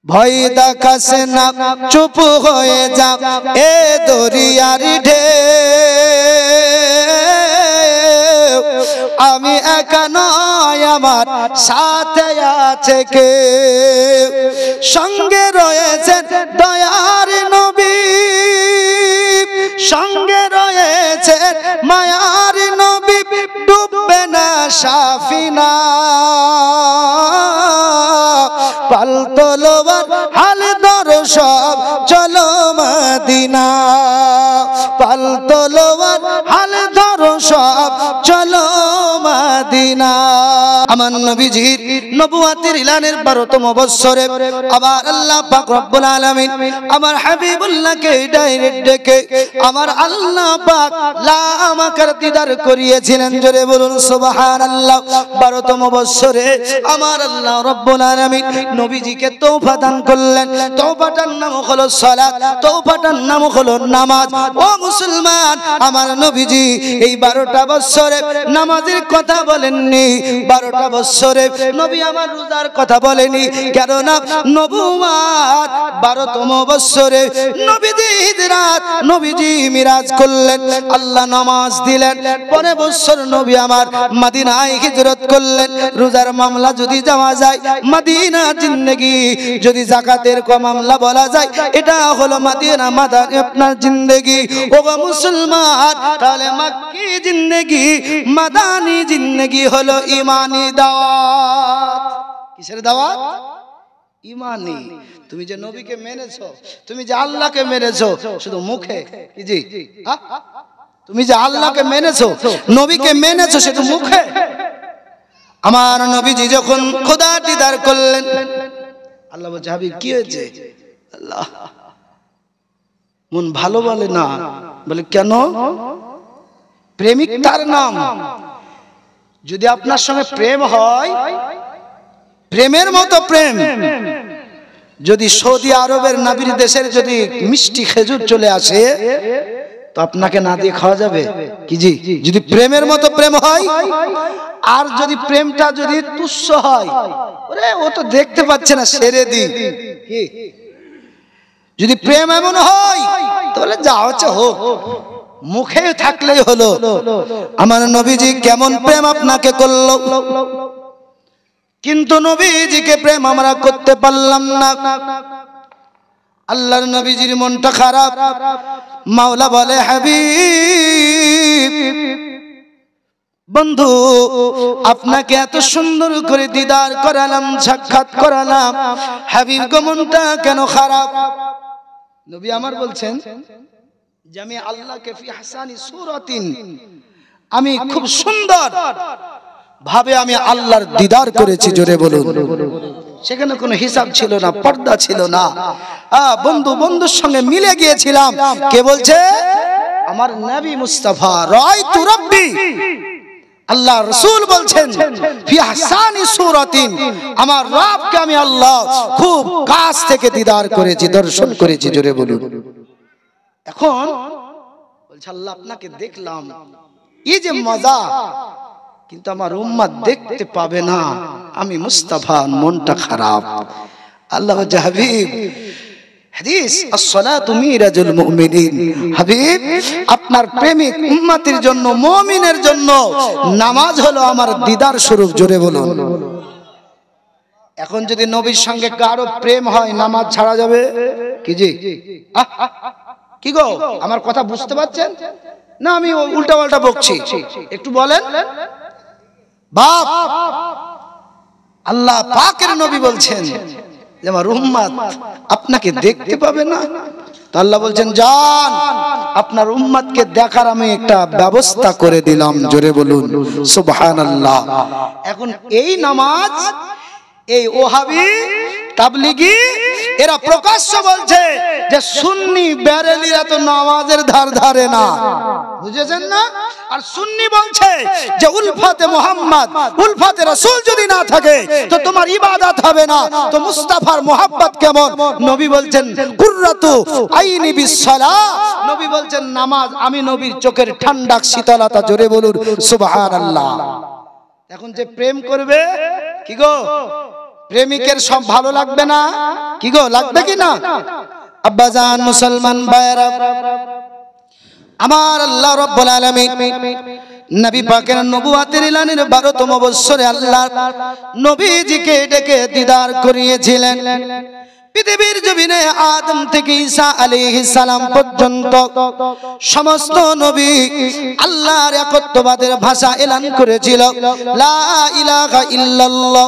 ভয় দেখাস না চুপ হয়ে যা এ দরিয়ার ঢেউ, আমি একা নয় আমার সাথে আছে কেউ। সঙ্গে রয়েছেন দয়ার নবী, সঙ্গে রয়েছেন মায়ার নবী, ডুববে না সাফিনা। পাল তলোয়ার হাল ধরো সব চলো মদিনা, পাল তলোয়ার হাল ধরো সব চলো মদিনা। আমার নবীজির নবুয়াতের ইলানের 12তম বৎসরে আবার আল্লাহ পাক রব্বুল আলামিন আমার হাবিবুল্লাহকে ডাইরেক্ট ডেকে আমার আল্লাহ পাক লামাকার দিদার করিয়েছিলেন। জোরে বলুন সুবহানাল্লাহ। 12তম বৎসরে আমার আল্লাহ রব্বুল আলামিন নবীজিকে তওবা দান করলেন। তওবাটার নাম হলো সালাত, তওবাটার নাম হলো নামাজ। ও মুসলমান, আমার নবীজি এই 12টা বৎসরে নামাজের কথা বলেননি, 12টা বৎসরে নবী আমার রোজার কথা বলেনি। কেননা নবুয়াত 12তম বৎসরে নবীজি হিজরাত, নবীজি মিরাজ করলেন, আল্লাহ নামাজ দিলেন। পরের বৎসর নবী আমার মদিনায় হিজরত করলেন। রোজার মামলা যদি যাওয়া যায়, মদিনা জিন্দেগি যদি যাকাতের মামলা বলা যায়, এটা হলো মদিনা মাদানী আপনার জিন্দেগি। ওগো মুসলমান, তাহলে মক্কি জিন্দেগি, মাদানী জিন্দেগি হলো ইমানি দাওয়াত। কিসের দাওয়াত? ইমানি। তুমি যে নবীকে মেনেছো, তুমি যে আল্লাহকে মেনেছো শুধু মুখে, কি জি, তুমি যে আল্লাহকে মেনেছো, নবীকে মেনেছো শুধু মুখে। আমার নবীজি যখন খোদা দিদার করলেন, আল্লাহ বলছে হাবিব কি হয়েছে? আল্লাহ মন ভালো বলে না। বলে কেন? প্রেমিক তার নাম। যদি আপনার সঙ্গে প্রেম হয়, প্রেমের মতো প্রেম, যদি সৌদি আরবের নাবির দেশের যদি মিষ্টি খেজুর চলে আসে, তো আপনাকে না দিয়ে খাওয়া যাবে? কি জি? যদি প্রেমের মতো প্রেম হয়, আর যদি প্রেমটা যদি তুচ্ছ হয়, ওরে ও তো দেখতে পাচ্ছে না, সেরে দি। যদি প্রেম এমন হয়, তাহলে যা হচ্ছে হোক, মুখে থাকলেই হলো। আমার নবীজি কেমন প্রেম আপনাকে করলো, কিন্তু নবীজিকে প্রেম আমরা করতে পারলাম না। আল্লাহর নবীজির মনটা খারাপ। মাওলা বলে, হাবিব বন্ধু, আপনাকে এত সুন্দর করে দিদার করালাম, সাক্ষাৎ করালাম, হাবিব গো মনটা কেন খারাপ? নবী আমার বলছেন যে আমি আল্লাহকে ফি হাসানি সূরাতিন, আমি খুব সুন্দর ভাবে আমি আল্লাহর দিদার করেছি। জোরে বলুন। সেখানে কোনো হিসাব ছিল না, পর্দা ছিল না। বন্ধু বন্ধুর সঙ্গে মিলে গিয়েছিলাম। কে বলছে? আমার নবী মুস্তাফা। রাআইতু রাব্বি, আল্লাহ রাসূল বলছেন ফি হাসানি সূরাতিন, আমার রবকে আমি আল্লাহ খুব কাছ থেকে দিদার করেছি, দর্শন করেছি। জোরে বলুন। এখন বলছে আল্লাহ আপনাকে দেখলাম, এই যে মজা, কিন্তু আমার উম্মত দেখতে পাবে না। আমি মুস্তাফা, মনটা খারাপ। আল্লাহ বলছে, হাবিব হাদিস as-salatu মিরাজুল মুমিনিন, হাবিব আপনার প্রেমিক উম্মতের জন্য, মুমিনের জন্য নামাজ হলো আমার দিদার স্বরূপ। জোরে বলুন। এখন যদি নবীর সঙ্গে কারো প্রেম হয়, নামাজ ছাড়া যাবে কি? জি কি গো, আমার কথা বুঝতে পারছেন না? আমি উল্টা পাল্টা বকছি, একটু বলেন। বাপ আল্লাহ পাকের নবী বলছেন যে আমার উম্মত আপনাকে দেখতে পাবে না। তো আল্লাহ বলছেন, যান আপনার উম্মতকে দেখার আমি একটা ব্যবস্থা করে দিলাম। জোরে বলুন সুবহানাল্লাহ। এখন এই নামাজ, এই ওহাবি তাবলিগি এরা প্রকাশ্য বলছে যে সুন্নি বেরেলিরা তো নামাজের ধার ধারে না, বুঝেছেন না? আর সুন্নি বলছে যে উলফাতে মুহাম্মদ, উলফাতে রাসূল যদি না থাকে তো তোমার ইবাদত হবে না। তো মুস্তাফার মোহাব্বত কেমন? নবী বলছেন কুররাতু আইনি বিসসালাহ, নবী বলছেন নামাজ আমি নবীর চোখের ঠান্ডা শীতলতা। জোরে বলুন সুবহানাল্লাহ। এখন যে প্রেম করবে, কি গো প্রেমিকের সব ভালো লাগবে না? কি গো লাগবে কি না? আব্বাজান মুসলমান ভাইরা, আমার আল্লাহ রাব্বুল আলামিন নবী পাকের নবুয়াতের এলানের 12তম বৎসরে আল্লাহ নবীজিকে ডেকে দিদার করিয়েছিলেন। পৃথিবীর জমিনে আদম থেকে ঈসা আলাইহিস সালাম পর্যন্ত সমস্ত নবী আল্লাহর একত্ববাদের ভাষা এলান করেছিল, লা ইলাহা ইল্লাল্লাহ,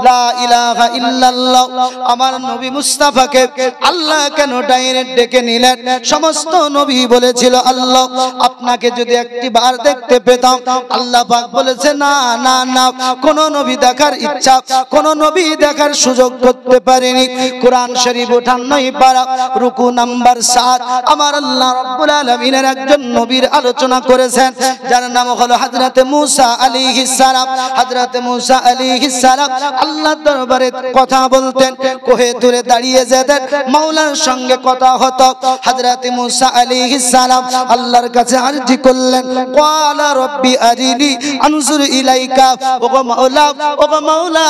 লা ইলাহা ইল্লাল্লাহ। আমার নবী মুস্তাফাকে আল্লাহ কেন ডাইরেক্ট ডেকে নিলেন? সমস্ত নবী বলেছিল, আল্লাহ আপনাকে যদি একটিবার দেখতে পেতাম। আল্লাহ পাক বলেছে, না না না, কোন নবী দেখার ইচ্ছা, কোন নবী দেখার সুযোগ করতে পারেনি। কোরআন শরীফ 58 পারা রুকু নাম্বার 7 আমার আল্লাহ রাব্বুল আলামিনের একজন নবীর আলোচনা করেছেন, যার নাম হলো হযরতে মূসা আলাইহিস সালাম। হযরতে মূসা আলাইহিস সালাম আল্লাহর দরবারে কথা বলতেন, কোহে তুরে দাঁড়িয়ে যেতেন, মাওলার সঙ্গে কথা হতো। হযরতে মূসা আলাইহিস সালাম আল্লাহর কাছে আরজি করলেন, ক্বালা রব্বি আরিনি আনজুর ইলাইকা, ওগো মাওলা, ওগো মাওলা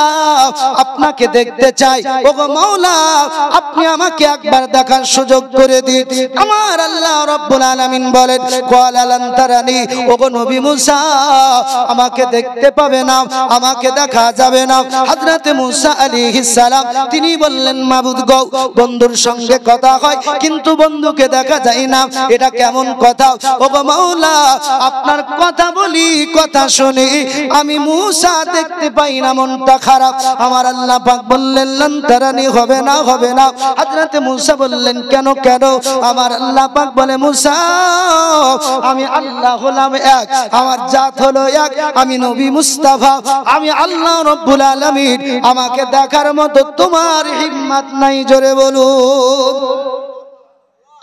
আপনাকে দেখতে চাই, ওগো মাওলা আপনি আমাকে একবার দেখার সুযোগ করে দিন। আমার আল্লাহ রাব্বুল আলামিন বলেন, ক্বালা লান তারানি, ওগো নবী মূসা আমাকে দেখতে পাবে না, আমাকে দেখা যাবে না। হযরতে মূসা আলাইহিস সালাম তিনি বললেন, মাবুদ গো, বন্ধুর সঙ্গে কথা হয় কিন্তু বন্ধুকে দেখা যায় না, এটা কেমন কথা? ওগো মাওলা আপনার কথা বলি, কথা শুনি, আমি মূসা দেখতে পাই না, মনটা খারাপ। আমার আল্লাহ পাক বললেন, লান তারানি, হবে না, হবে না। হযরতে মূসা বললেন, কেন কেন? আমার আল্লাহ পাক বলে, মূসা আমি আল্লাহ হলাম এক, আমার জাত হলো এক, আমি নবী মুস্তাফা, আমি আল্লাহ রাব্বুল আলামিন, আমাকে দেখার মতো তোমার হিম্মত নাই। জোরে বলুন।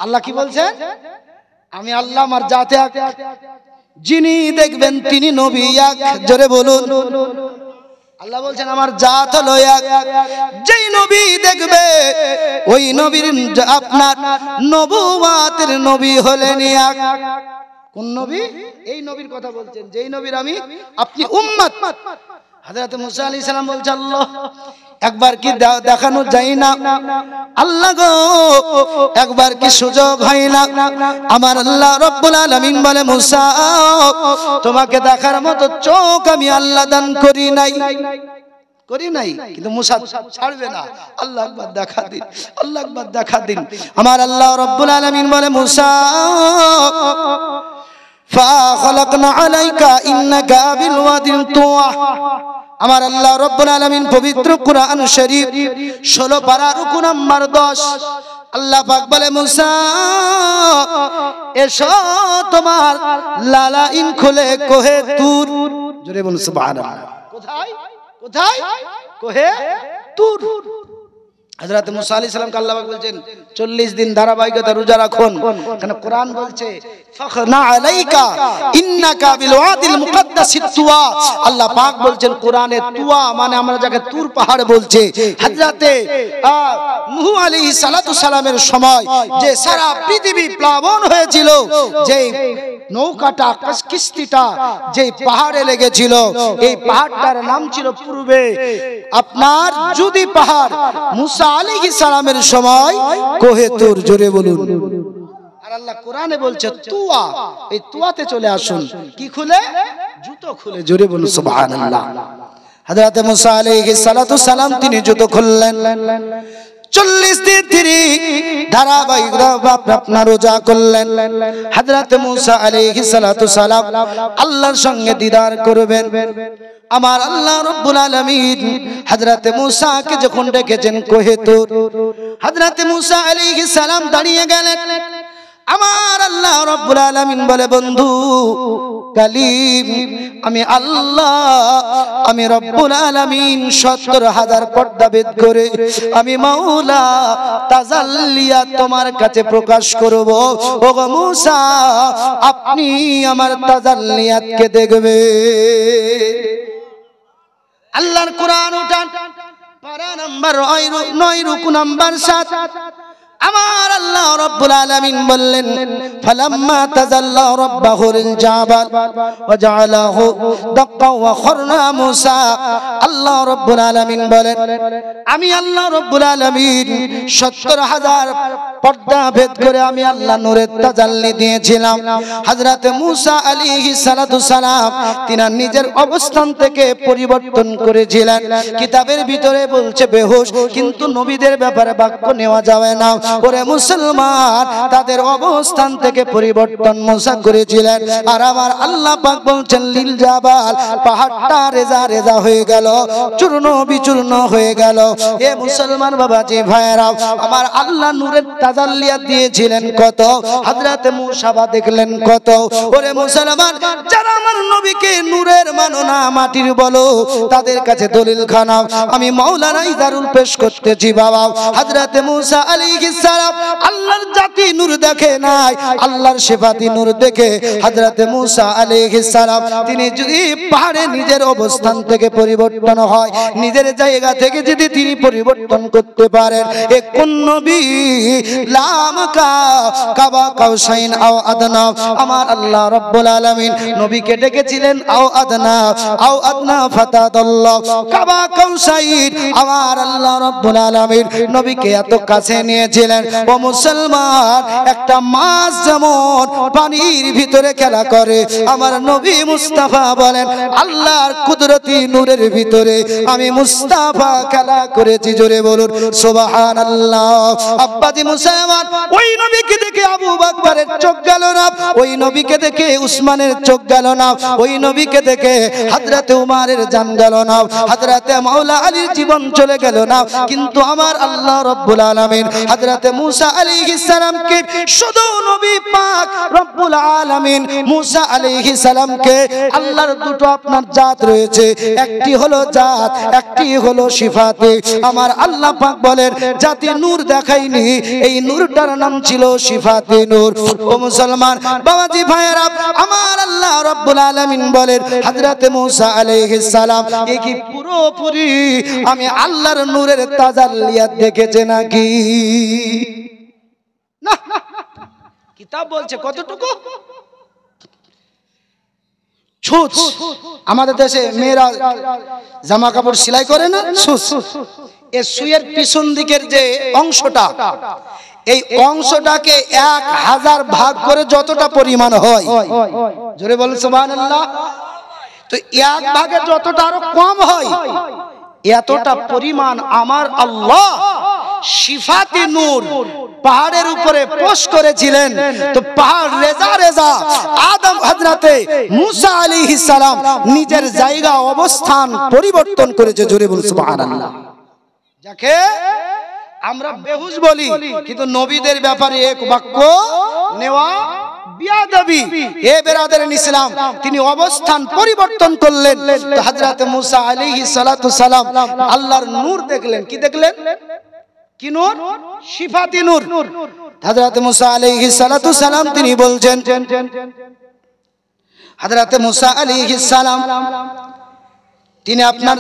আল্লাহ কি বলছেন? আমি আল্লাহ, আমার জাত এক, যিনি দেখবেন তিনি নবী এক। জোরে বলুন। আল্লাহ বলছেন আমার জাত হলো এক, যেই নবী দেখবে ওই নবীর আপনার নবুয়াতের নবী হলেন এক। কোন নবী? এই নবীর কথা বলছেন, যেই নবীর আমি আপনি উম্মত। হযরত মূসা আলাইহিস সালাম বলছে, আল্লাহ একবার কি দেখানো যায় না? আল্লাহ গো একবার কি সুযোগ হয় না? আমার আল্লাহ রব্বুল আলামিন বলে মুসা তোমাকে দেখার মতো চোখ আমি আল্লাহ দান করি নাই, কিন্তু মুসা ছাড়বে না। আল্লাহ একবার দেখা দিন, আল্লাহ একবার দেখা দিন। আমার আল্লাহ রব্বুল আলামিন বলে মুসা ফাখলাকনা আলাইকা ইন্নাকা বিল ওয়াদিল তুয়া। আমার আল্লাহ রব্বুল আলামিন পবিত্র কুরআন শরীফ 16 পারা রুকু নাম্বার 10 আল্লাহ পাক বলে মুসা এসো তোমার লালাইন খুলে কোহে তুর। জোরে বলুন সুবহানাল্লাহ। কোথায় কোথায়? কোহে তুর। হযরত মুসা আলাইহিস সালামকে আল্লাহ পাক বলছেন 40 দিন ধারাবাহিকতা রোজা রাখুন। কারণ কোরআন বলছে ফাখনা আলাইকা ইন্নাকা বিল ওয়াদিল মুকদ্দাসিত তুয়া। আল্লাহ পাক বলছেন কোরআনে তুয়া মানে আমরা যাকে তুর পাহাড় বলছে। হযরতে নূহ আলাইহিস সালাতু সালামের সময় যে সারা পৃথিবী প্লাবন হয়েছিল, যে নৌকাটা কিস্তিটা যে পাহাড়ে লেগেছিল, এই পাহাড়টার নাম ছিল পূর্বে আপনার জুদি পাহাড়। মুসা আলাইহিস সালামের সময় কোহে তুর। জোরে বলুন। আর আল্লাহ কোরআনে বলছে তুয়া, এই তুয়াতে চলে আসুন। কি খুলে? জুতো খুলে। জোরে বলুন সুবহানাল্লাহ। হযরত মুসা আলাইহিস সালাতু সালাম তিনি জুতো খুললেন। 40 দিন তিনি ধারাবাহিকভাবে আপনার রোজা করলেন। হযরত মুসা আলাইহিস সালাতু সালাম আল্লাহর সঙ্গে দিদার করবেন। আমার আল্লাহ রব্বুল আলামিন হযরত মুসাকে যখন ডেকেছেন কোহে তুর, হযরত মুসা আলাইহিস সালাম দাঁড়িয়ে গেলেন। আমার আল্লাহ রব্বুল আলামিন বলে বন্ধু কালিম আমি আল্লাহ, আমি রব্বুল আলামিন 70,000 পর্দা ভেদ করে আমি মাওলা তাজাল্লিয়াত তোমার কাছে প্রকাশ করব। ও গো মুসা আপনি আমার তাজাল্লিয়াতকে দেখবে। আল্লাহর কোরআন উঠান পারা নাম্বার 9 রুকু নাম্বার 7। আমার আল্লাহ রব্বুল আলামিন বললেন ফালাম্মা তাজাল্লা রাব্বাহু লিল জাবাল ওয়া জাআলাহু দাক্কা ওয়া খারনা মুসা। আল্লাহ রব্বুল আলামিন বলেন আমি আল্লাহ রব্বুল আলামিন 70,000 পর্দা ভেদ করে আমি আল্লাহ নূরের তাজাল্লি দিয়েছিলাম। হযরত মুসা আলাইহিস সালাতু সালাম তিনি নিজের অবস্থান থেকে পরিবর্তন করেছিলেন। কিতাবের ভিতরে বলছে বেহুশ, কিন্তু নবীদের ব্যাপারে বাক্য নেওয়া যাবে না। ওরে মুসলমান তাদের অবস্থান থেকে পরিবর্তন মুসা করেছিলেন। আর আমার আল্লাহ পাক বলছেন লিল জাবাল পাহাড়টা রেজা রেজা হয়ে গেল, চূর্ণ বিচূর্ণ হয়ে গেল। এ মুসলমান বাবাজি ভাইরা আমার আল্লাহ নূরের তাজাল্লিয়াত দিয়েছিলেন কত, হযরত মুসা দেখলেন কত। ওরে মুসলমান যারা আমার নবীকে নূরের মানো না মাটির বলো তাদের কাছে দলিল খানাও। আমি মাওলানা ইজারুল পেশ করতেছি বাবা। হযরত মুসা আলাইহিস সালাম আল্লাহর জাতি নূর দেখে নাই, আল্লাহর সিফাতি নূর দেখে হযরত মুসা আলাইহিস সালাম তিনি যদি পাহাড়ে নিজের অবস্থান থেকে পরিবর্তন হয়, নিজের জায়গা থেকে যদি তিনি পরিবর্তন করতে পারেন, এ কোন নবী লামকা কাবা কাউসাইন আও আদনা। আমার আল্লাহ রাব্বুল আলামিন নবীকে ডেকেছিলেন আও আদনা ফাতাদাল্লাহ কাবা কাউসাইন। আমার আল্লাহ রাব্বুল আলামিন নবীকে এত কাছে নিয়েছিলেন। ও মুসলমান একটা মাছ যেমন পানির ভিতরে খেলা করে, আমার নবী মুস্তাফা বলেন আল্লাহর কুদরতি নূরের ভিতরে আমি মুস্তাফা খেলা করেছি। জোরে বলুন সুবহানাল্লাহ। আব্বাজি মুসলমান ওই নবীকে দেখে আবু বকরের চোখ গেল না, ওই নবীকে দেখে উসমানের চোখ গেল না, ওই নবীকে দেখে হযরত উমারের জান গেল না, হযরত মাওলা আলীর জীবন চলে গেল না। কিন্তু আমার আল্লাহ রাব্বুল আলামিন হযরত মুসা আলাইহিস সালামকে শুধু নবী পাক রব্বুল আলামিন মুসা আলাইহিস সালামকে আল্লাহর দুটো আপনার জাত রয়েছে, একটি হলো জাত, একটি হলো সিফাতে। আমার আল্লাহ পাক বলেন জাতি নূর দেখাইনি, এই নূরটার নাম ছিল সিফাতে নূর। ও মুসলমান বাবাজি ভাইয়েরা আমার আল্লাহ রাব্বুল আলামিন বলেন হযরত মুসা আলাইহিস সালাম এই কি পুরোপুরি আমি আল্লাহর নূরের তাজাল্লিয়াত দেখেছে নাকি? না, কিতাব বলছে কতটুকু? ছুঁচ, আমাদের দেশে মেয়েরা জামা কাপড় সেলাই করে না, ছুঁচ। এই সুইয়ের পিছন দিকের যে অংশটা, এই অংশটাকে 1000 ভাগ করে যতটা পরিমাণ হয়, জোরে বলুন সুবহানাল্লাহ, তো 1 ভাগে যতটা আরো কম হয়, এতটা পরিমাণ আমার আল্লাহ সিফাতে নূর পাহাড়ের উপরে পোষ করেছিলেন। তো পাহাড় রেজা রেজা আদম হযরতে মুসা আলাইহিস সালাম নিজের জায়গা অবস্থান পরিবর্তন করেছে, জোরে বলুন সুবহানাল্লাহ। যাকে আমরা বেহুশ বলি, কিন্তু নবীদের ব্যাপারে এক বাক্য নেওয়া বিয়াদবি। এ বেরাদারিন ইসলাম, তিনি অবস্থান পরিবর্তন করলেন। তো হযরত মুসা আলাইহিস সালাতু সালাম আল্লাহর নূর দেখলেন। কি দেখলেন? কি নূর? সিফাতি নূর। হযরত মুসা আলাইহিস সালাতু সালাম তিনি বলছেন, হযরত মুসা আলাইহিস সালাম তিনি আপনার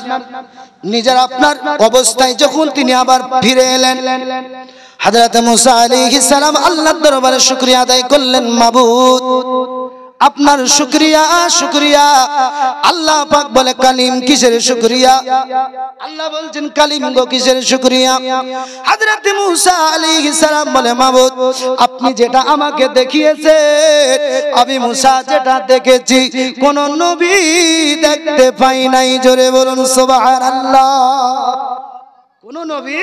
নিজের আপনার অবস্থায় যখন তিনি আবার ফিরে এলেন, হযরত মুসা আলাইহিস সালাম আল্লাহর দরবারে শুকরিয়া আদায় করলেন, মাবুদ আপনার শুকরিয়া শুকরিয়া। আল্লাহ পাক বলে, কালিম কিসের শুকরিয়া? আল্লাহ বলছেন, কালিম গো কিসের শুকরিয়া? হযরত মুসা আলাইহিস সালাম বলে, মাবুদ আপনি যেটা আমাকে দেখিয়েছেন, আমি মুসা যেটা দেখেছি কোন নবী দেখতে পাই নাই, জোরে বলুন সুবহানাল্লাহ। কোন নবী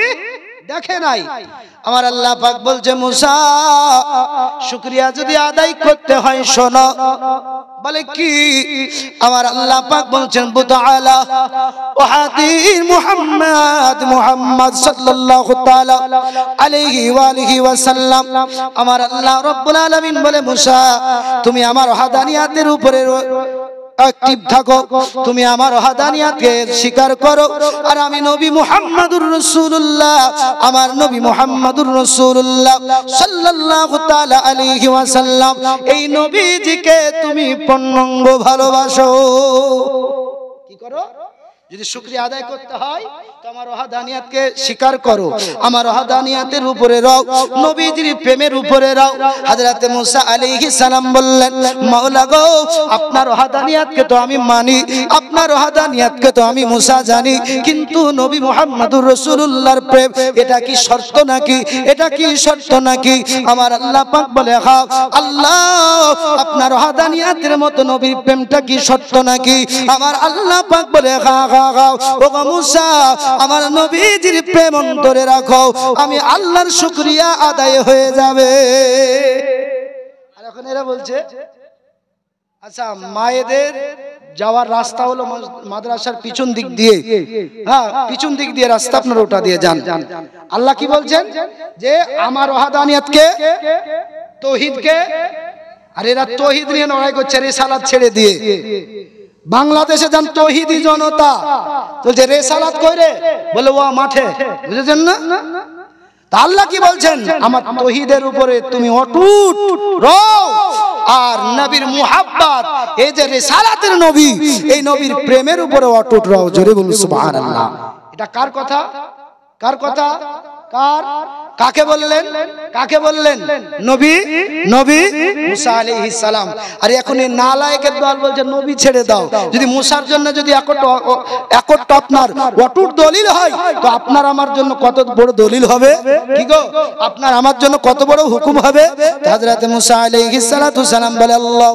দেখে নাই। আমার আল্লাহ পাক বলছে, মুসা শুকরিয়া যদি আদায় করতে হয় শোনো। বলে কি? আমার আল্লাহ পাক বলছেন, বুতাআলা ওয়াহাদির মুহাম্মদ সাল্লাল্লাহু তাআলা আলাইহি ওয়া আলিহি ওয়াসাল্লাম। আমার আল্লাহ রাব্বুল আলামিন বলে, মুসা তুমি আমার ওয়াহদানিয়াতের উপরে অ্যাক্টিভ থাকো, তুমি আমার ওয়াহদানিয়াতকে স্বীকার করো। আর আমি নবী মুহাম্মদুর রাসূলুল্লাহ, আমার নবী মুহাম্মদুর রাসূলুল্লাহ সাল্লাল্লাহু তাআলা আলাইহি ওয়াসাল্লাম, এই নবীজিকে তুমি পূর্ণাঙ্গ ভালোবাসো। কি করো? যদি শুকরিয়া আদায় করতে হয় তো আমার ওয়াহদানিয়াতকে স্বীকার করো, আমার ওয়াহদানিয়াতের উপরে রও, নবীজির প্রেমের উপরে রও। হযরত মুসা আলাইহিস সালাম বললেন, মাওলা গো আপনার ওয়াহদানিয়াতকে তো আমি মানি, আপনার ওয়াহদানিয়াতকে তো আমি মুসা জানি, কিন্তু নবী মুহাম্মদুর রাসূলুল্লাহর প্রেম এটা কি শর্ত নাকি? এটা কি শর্ত নাকি? আমার আল্লাহ পাক বলে, হ্যাঁ আল্লাহ আপনার ওয়াহদানিয়াতের মতো নবীর প্রেমটা কি শর্ত নাকি? আমার আল্লাহ পাক বলে, হ্যাঁ ও মুসা আমার নবীজির প্রেম অন্তরে রাখো, আমি আল্লাহর শুকরিয়া আদায় হয়ে যাবে। আর এখন এরা বলছে, আচ্ছা মায়েদের যাওয়ার রাস্তা হলো মাদ্রাসার পিছন দিক দিয়ে, হ্যাঁ পিছন দিক দিয়ে রাস্তা, আপনারা ওটা দিয়ে যান। আল্লাহ কি বলছেন? যে আমার ওয়াহদানিয়াতকে, তাওহীদকে, আর এরা তাওহীদ নিয়ে লড়াই করছে রিসালাত ছেড়ে দিয়ে। বাংলাদেশে যান তাওহীদি জনতা বলছে রিসালাত কইরে, বলে ও মাঠে, বুঝেছেন না? তা আল্লাহ কি বলছেন? আমার তাওহীদের উপরে তুমি অটুট রও, আর নবীর মুহাব্বত, এই যে রিসালাতের নবী, এই নবীর প্রেমের উপরে অটুট রও, জোরে বলুন সুবহানাল্লাহ। এটা কার কথা? কার কথা? কার? কাকে বললেন? কাকে বললেন? নবী, নবী মুসা আলাইহিস সালাম। আর এখন এই নালায়েকের দল বলছে নবী ছেড়ে দাও। যদি মুসার জন্য যদি একটা আপনার অটুট দলিল হয়, তো আপনার আমার জন্য কত বড় দলিল হবে? কি গো, আপনার আমার জন্য কত বড় হুকুম হবে? হযরত মুসা আলাইহিস সালাতু সালাম বলে, আল্লাহ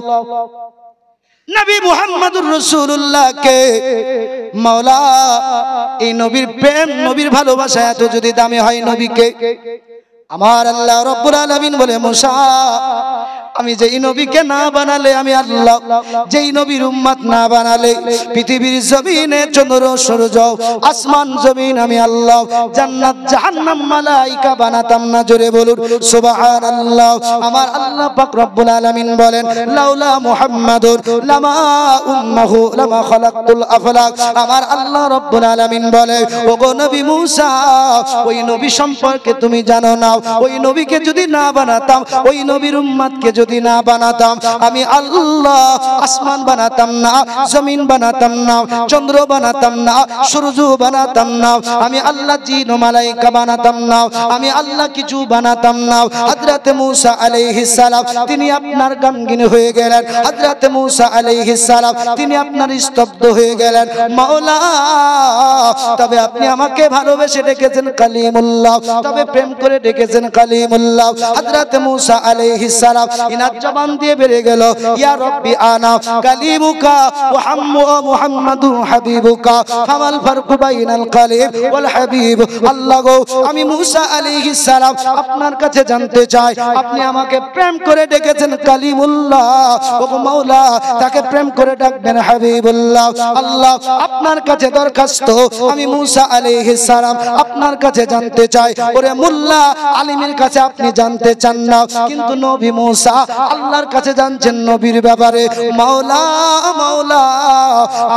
নবী মুহাম্মদুর রাসূলুল্লাহকে মাওলা এই নবীর প্রেম, নবীর ভালোবাসা এত যদি দামি হয় নবীকে, আমার আল্লাহ রাব্বুল আলামিন বলে, মুসা আমি যেই নবীকে না বানালে, আমি আল্লাহ যেই নবীর উম্মত না বানালে, পৃথিবীর জমিনে চন্দ্র সূর্য আসমান জমিন আমি আল্লাহ জান্নাত জাহান্নাম মালাইকা বানাতাম না, জোরে বলুন সুবহানাল্লাহ। আমার আল্লাহ পাক রব্বুল আলামিন বলেন, লাউলা মুহাম্মাদুর লামা উম্মাহু লামা খালাকতুল আফলাক। আমার আল্লাহ রব্বুল আলামিন বলে, ওগো নবী মুসা, ওই নবী সম্পর্কে তুমি জানো না, ওই নবীকে যদি না বানাতাম, ওই নবীর উম্মতকে যদি যদি না বানাতাম আমি আল্লাহ আসমান বানাতাম না, জমিন বানাতাম না, চন্দ্র বানাতাম না, সূর্য বানাতাম না, আমি আল্লাহ জিন ও মালায়েকা বানাতাম না, আমি আল্লাহ কিছু বানাতাম না। হযরত মূসা আলাইহিস সালাম তিনি আপনার গমগিন হয়ে গেলেন, হযরত মূসা আলাইহিস সালাম তিনি আপনার স্তব্ধ হয়ে গেলেন। মাওলা তবে আপনি আমাকে ভালোবেসে ডেকেছেন কালিমুল্লাহ, তবে প্রেম করে ডেকেছেন কালিমুল্লাহ। হযরত মূসা আলাইহিস সালাম ইনার জবান দিয়ে বেরিয়ে গেল ইয়া রব্বি আনা কালিমুকা ওয়া মুহাম্মাদু হাবিবুকা ফামাল ফারকু বাইনাল কালিম ওয়াল হাবিব। আল্লাহ গো আমি মূসা আলাইহিস সালাম আপনার কাছে জানতে চাই আপনি আমাকে প্রেম করে ডেকেছেন কালিমুল্লাহ, ও মাওলা তাকে প্রেম করে ডাকবেন হাবিবুল্লাহ। আল্লাহ আপনার কাছে দরখাস্ত আমি মূসা আলাইহিস সালাম আপনার কাছে জানতে চাই। ওরে মোল্লা আলিমের কাছে আপনি জানতে চান না, কিন্তু নবী মূসা আল্লাহর কাছে জানছেন নবীর ব্যাপারে। মাওলা মাওলা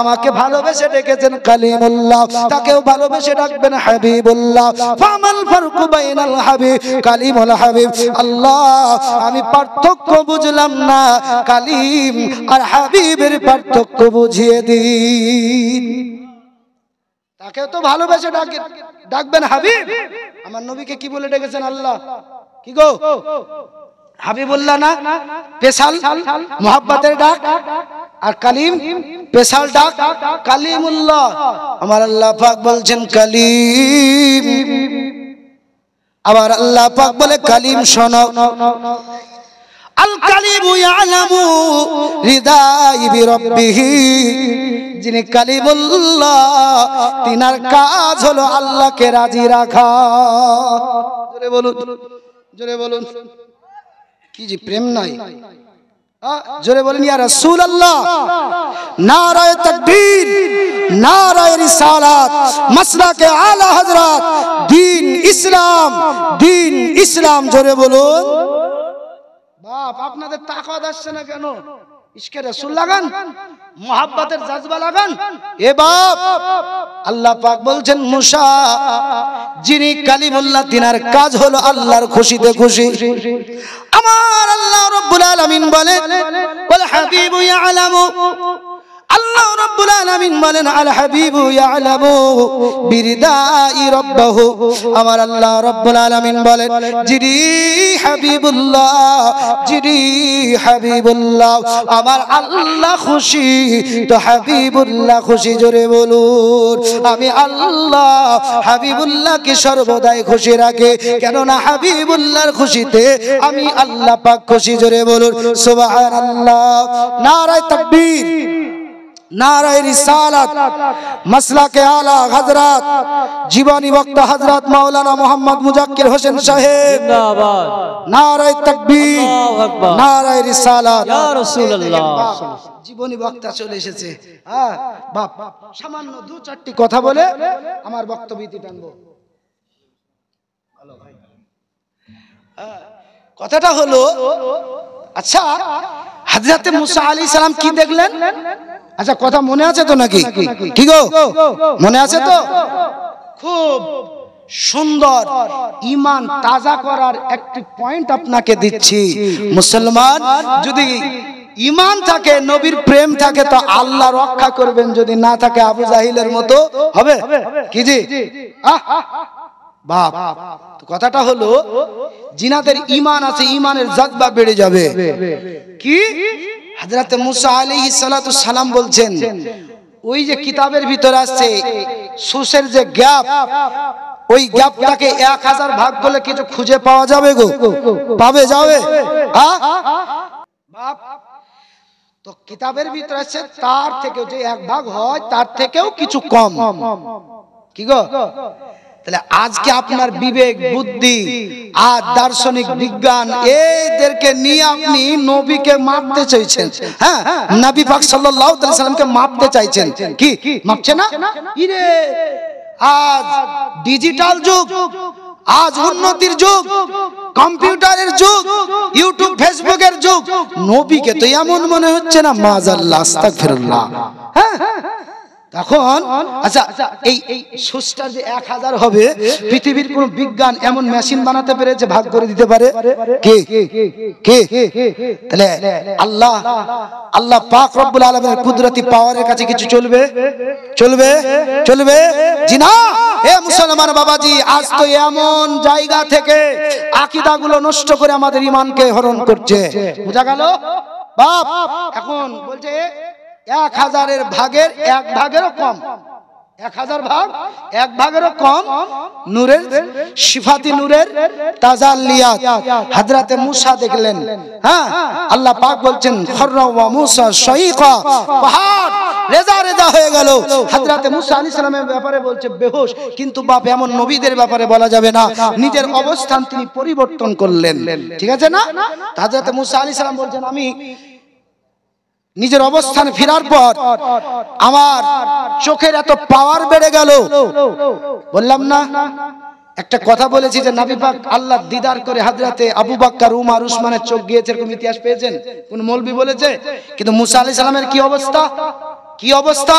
আমাকে ভালোবেসে ডেকেছেন কালিমুল্লাহ, তাকেও ভালোবেসে ডাকবেন হাবিবুল্লাহ। ফামাল ফারকু বাইনাল হাবিব কালিম ওয়াল হাবিব। আল্লাহ আমি পার্থক্য বুঝলাম না, কালিম আর হাবিবের পার্থক্য বুঝিয়ে দিন। তাকে তো ভালোবেসে ডাকবেন হাবিব। আমার নবীকে কি বলে ডেকেছেন আল্লাহ? কি গো হাবিবুল্লাহ না স্পেশাল মোহাব্বতের ডাক, আর কালিম স্পেশাল ডাক কালিমুল্লাহ। আমার আল্লাহ পাক বলছেন কালিম, আবার আল্লাহ পাক বলে কালিম শোনো। আল কালিমু ইয়ালামু রিদাই বিরাব্বিহি, যিনি কালিমুল্লাহ তিনার কাজ হলো আল্লাহকে রাজি রাখা। জোরে বলুন, জোরে বলুন। কি জি প্রেম নাই? জোরে বলেন ইয়া রাসূলুল্লাহ। নারায়ে তাকবীর, নারায়ে রিসালাত, মাসলাকে আলা হযরত, দ্বীন ইসলাম, দ্বীন ইসলাম। জোরে বলুন। বাপ আপনাদের তাকওয়াত আসছে না কেন? ইশকে রাসূল লাগান, মুহাব্বতের জজবা লাগান। এ বাপ আল্লাহ পাক বলছেন মূসা যিনি কালিমুল্লাহ তিনার কাজ হলো আল্লাহর খুশিতে খুশি। আমার আল্লাহ রাব্বুল আলামিন বলেন ওয়াল হাবিবু ইয়ালামু, আল্লাহ রাব্বুল আলামিন বলেন আল হাবিবু ইয়ালামু বিরিদাই রাব্বাহু। আমার আল্লাহ রাব্বুল আলামিন বলেন যিনি হাবিবুল্লাহ, যিনি হাবিবুল্লাহ, আমার আল্লাহ খুশি তো হাবিবুল্লাহ খুশি। জোরে বলুন। আমি আল্লাহ হাবিবুল্লাহকে সর্বদাই খুশি রাখে, কেননা হাবিবুল্লাহর খুশিতে আমি আল্লাহ পাক খুশি। জোরে বলুন সুবহানাল্লাহ। নারায়ে তাকবীর, নারায়ে রিসালাত, মাসলাকে আলা হযরত, জীবনী বক্তা হযরত মাওলানা মোহাম্মদ মুজাক্কির হোসেন সাহেব জিন্দাবাদ। নারায়ে তাকবীর, নারায়ে রিসালাত, ইয়া রাসূলুল্লাহ। জীবনী বক্তা চলে এসেছে। বাপ সামান্য দু চারটি কথা বলে আমার বক্তব্য টানবো। কথাটা হলো, আচ্ছা হযরত মূসা আলাইহিস সালাম কি দেখলেন? আচ্ছা কথা মনে আছে তো নাকি? কি গো মনে আছে তো? খুব সুন্দর ঈমান তাজা করার একটি পয়েন্ট আপনাকে দিচ্ছি। মুসলমান যদি ঈমান থাকে, নবীর প্রেম থাকে, তো আল্লাহ রক্ষা করবেন। যদি না থাকে আবু জাহিলের মতো হবে। কি জি বাপ, কথাটা হলো জিনাদের ঈমান আছে, ঈমানের জজবা বেড়ে যাবে। কি হযরত মূসা আলাইহিস সালাতু সালাম বলছেন ওই যে কিতাবের ভিতরে আছে সুসের যে গ্যাপ, ওই গ্যাপটাকে 1000 ভাগ করলে কিছু খুঁজে পাওয়া যাবে গো? পাবে যাবে? বাপ তো কিতাবের ভিতরে আছে তার থেকে যে 1 ভাগ হয় তার থেকেও কিছু কম। কি গো? তাহলে আজকে আপনার বিবেক বুদ্ধি আর দার্শনিক বিজ্ঞান এদেরকে নিয়ে আপনি নবীকে মাপতে চাইছেন। হ্যাঁ, নবী পাক সাল্লাল্লাহু আলাইহি সাল্লামকে মাপতে চাইছেন। কি মাপছে না? ইরে আজ ডিজিটাল যুগ, আজ উন্নতির যুগ, কম্পিউটারের যুগ, ইউটিউব ফেসবুকের যুগ, নবীকে তো এমন মনে হচ্ছে না মাযাল্লাহ আস্তাগফিরুল্লাহ। হ্যাঁ তখন আচ্ছা এই সুস্টার যে 1000 হবে, পৃথিবীর কোন বিজ্ঞান এমন মেশিন বানাতে পেরেছে ভাগ করে দিতে পারে? কে কে? তাহলে আল্লাহ পাক রব্বুল আলামিনের কুদরতি পাওয়ারের কাছে কিছু চলবে? চলবে? চলবে জি না। হে মুসলমান বাবাজি, আজ তো এমন জায়গা থেকে আকীদাগুলো নষ্ট করে আমাদের ঈমানকে হরণ করছে। বুঝা গেল বাপ? এখন বলছে 1000-এর ভাগের 1 ভাগেরও কম, 1000 ভাগ 1 ভাগেরও কম নূরের সিফাতি নূরের তাজাল্লিয়াত হযরতে মুসা দেখলেন। হ্যাঁ, আল্লাহ পাক বলছেন খররা ওয়া মুসা শাইকা, পাহাড় রেজা রেজা হয়ে গেল। হযরতে মুসা আলাইহিস সালামের ব্যাপারে বলছে বেহুশ, কিন্তু বাপ এমন নবীদের ব্যাপারে বলা যাবে না, নিজের অবস্থান তিনি পরিবর্তন করলেন। ঠিক আছে না? হযরতে মুসা আলাইহিস সালাম বলছেন আমি নিজের অবস্থানে ফেরার পর আমার চোখের এত পাওয়ার বেড়ে গেল। বললাম না একটা কথা বলেছি যে নবী পাক আল্লাহ দিদার করে হযরতে আবু বকর, উমর, উসমানের চোখ গিয়েছে, এরকম ইতিহাস পেয়েছেন? কোন মৌলবি বলেছে? কিন্তু মুসা আলাইহিস সালামের কি অবস্থা, কি অবস্থা?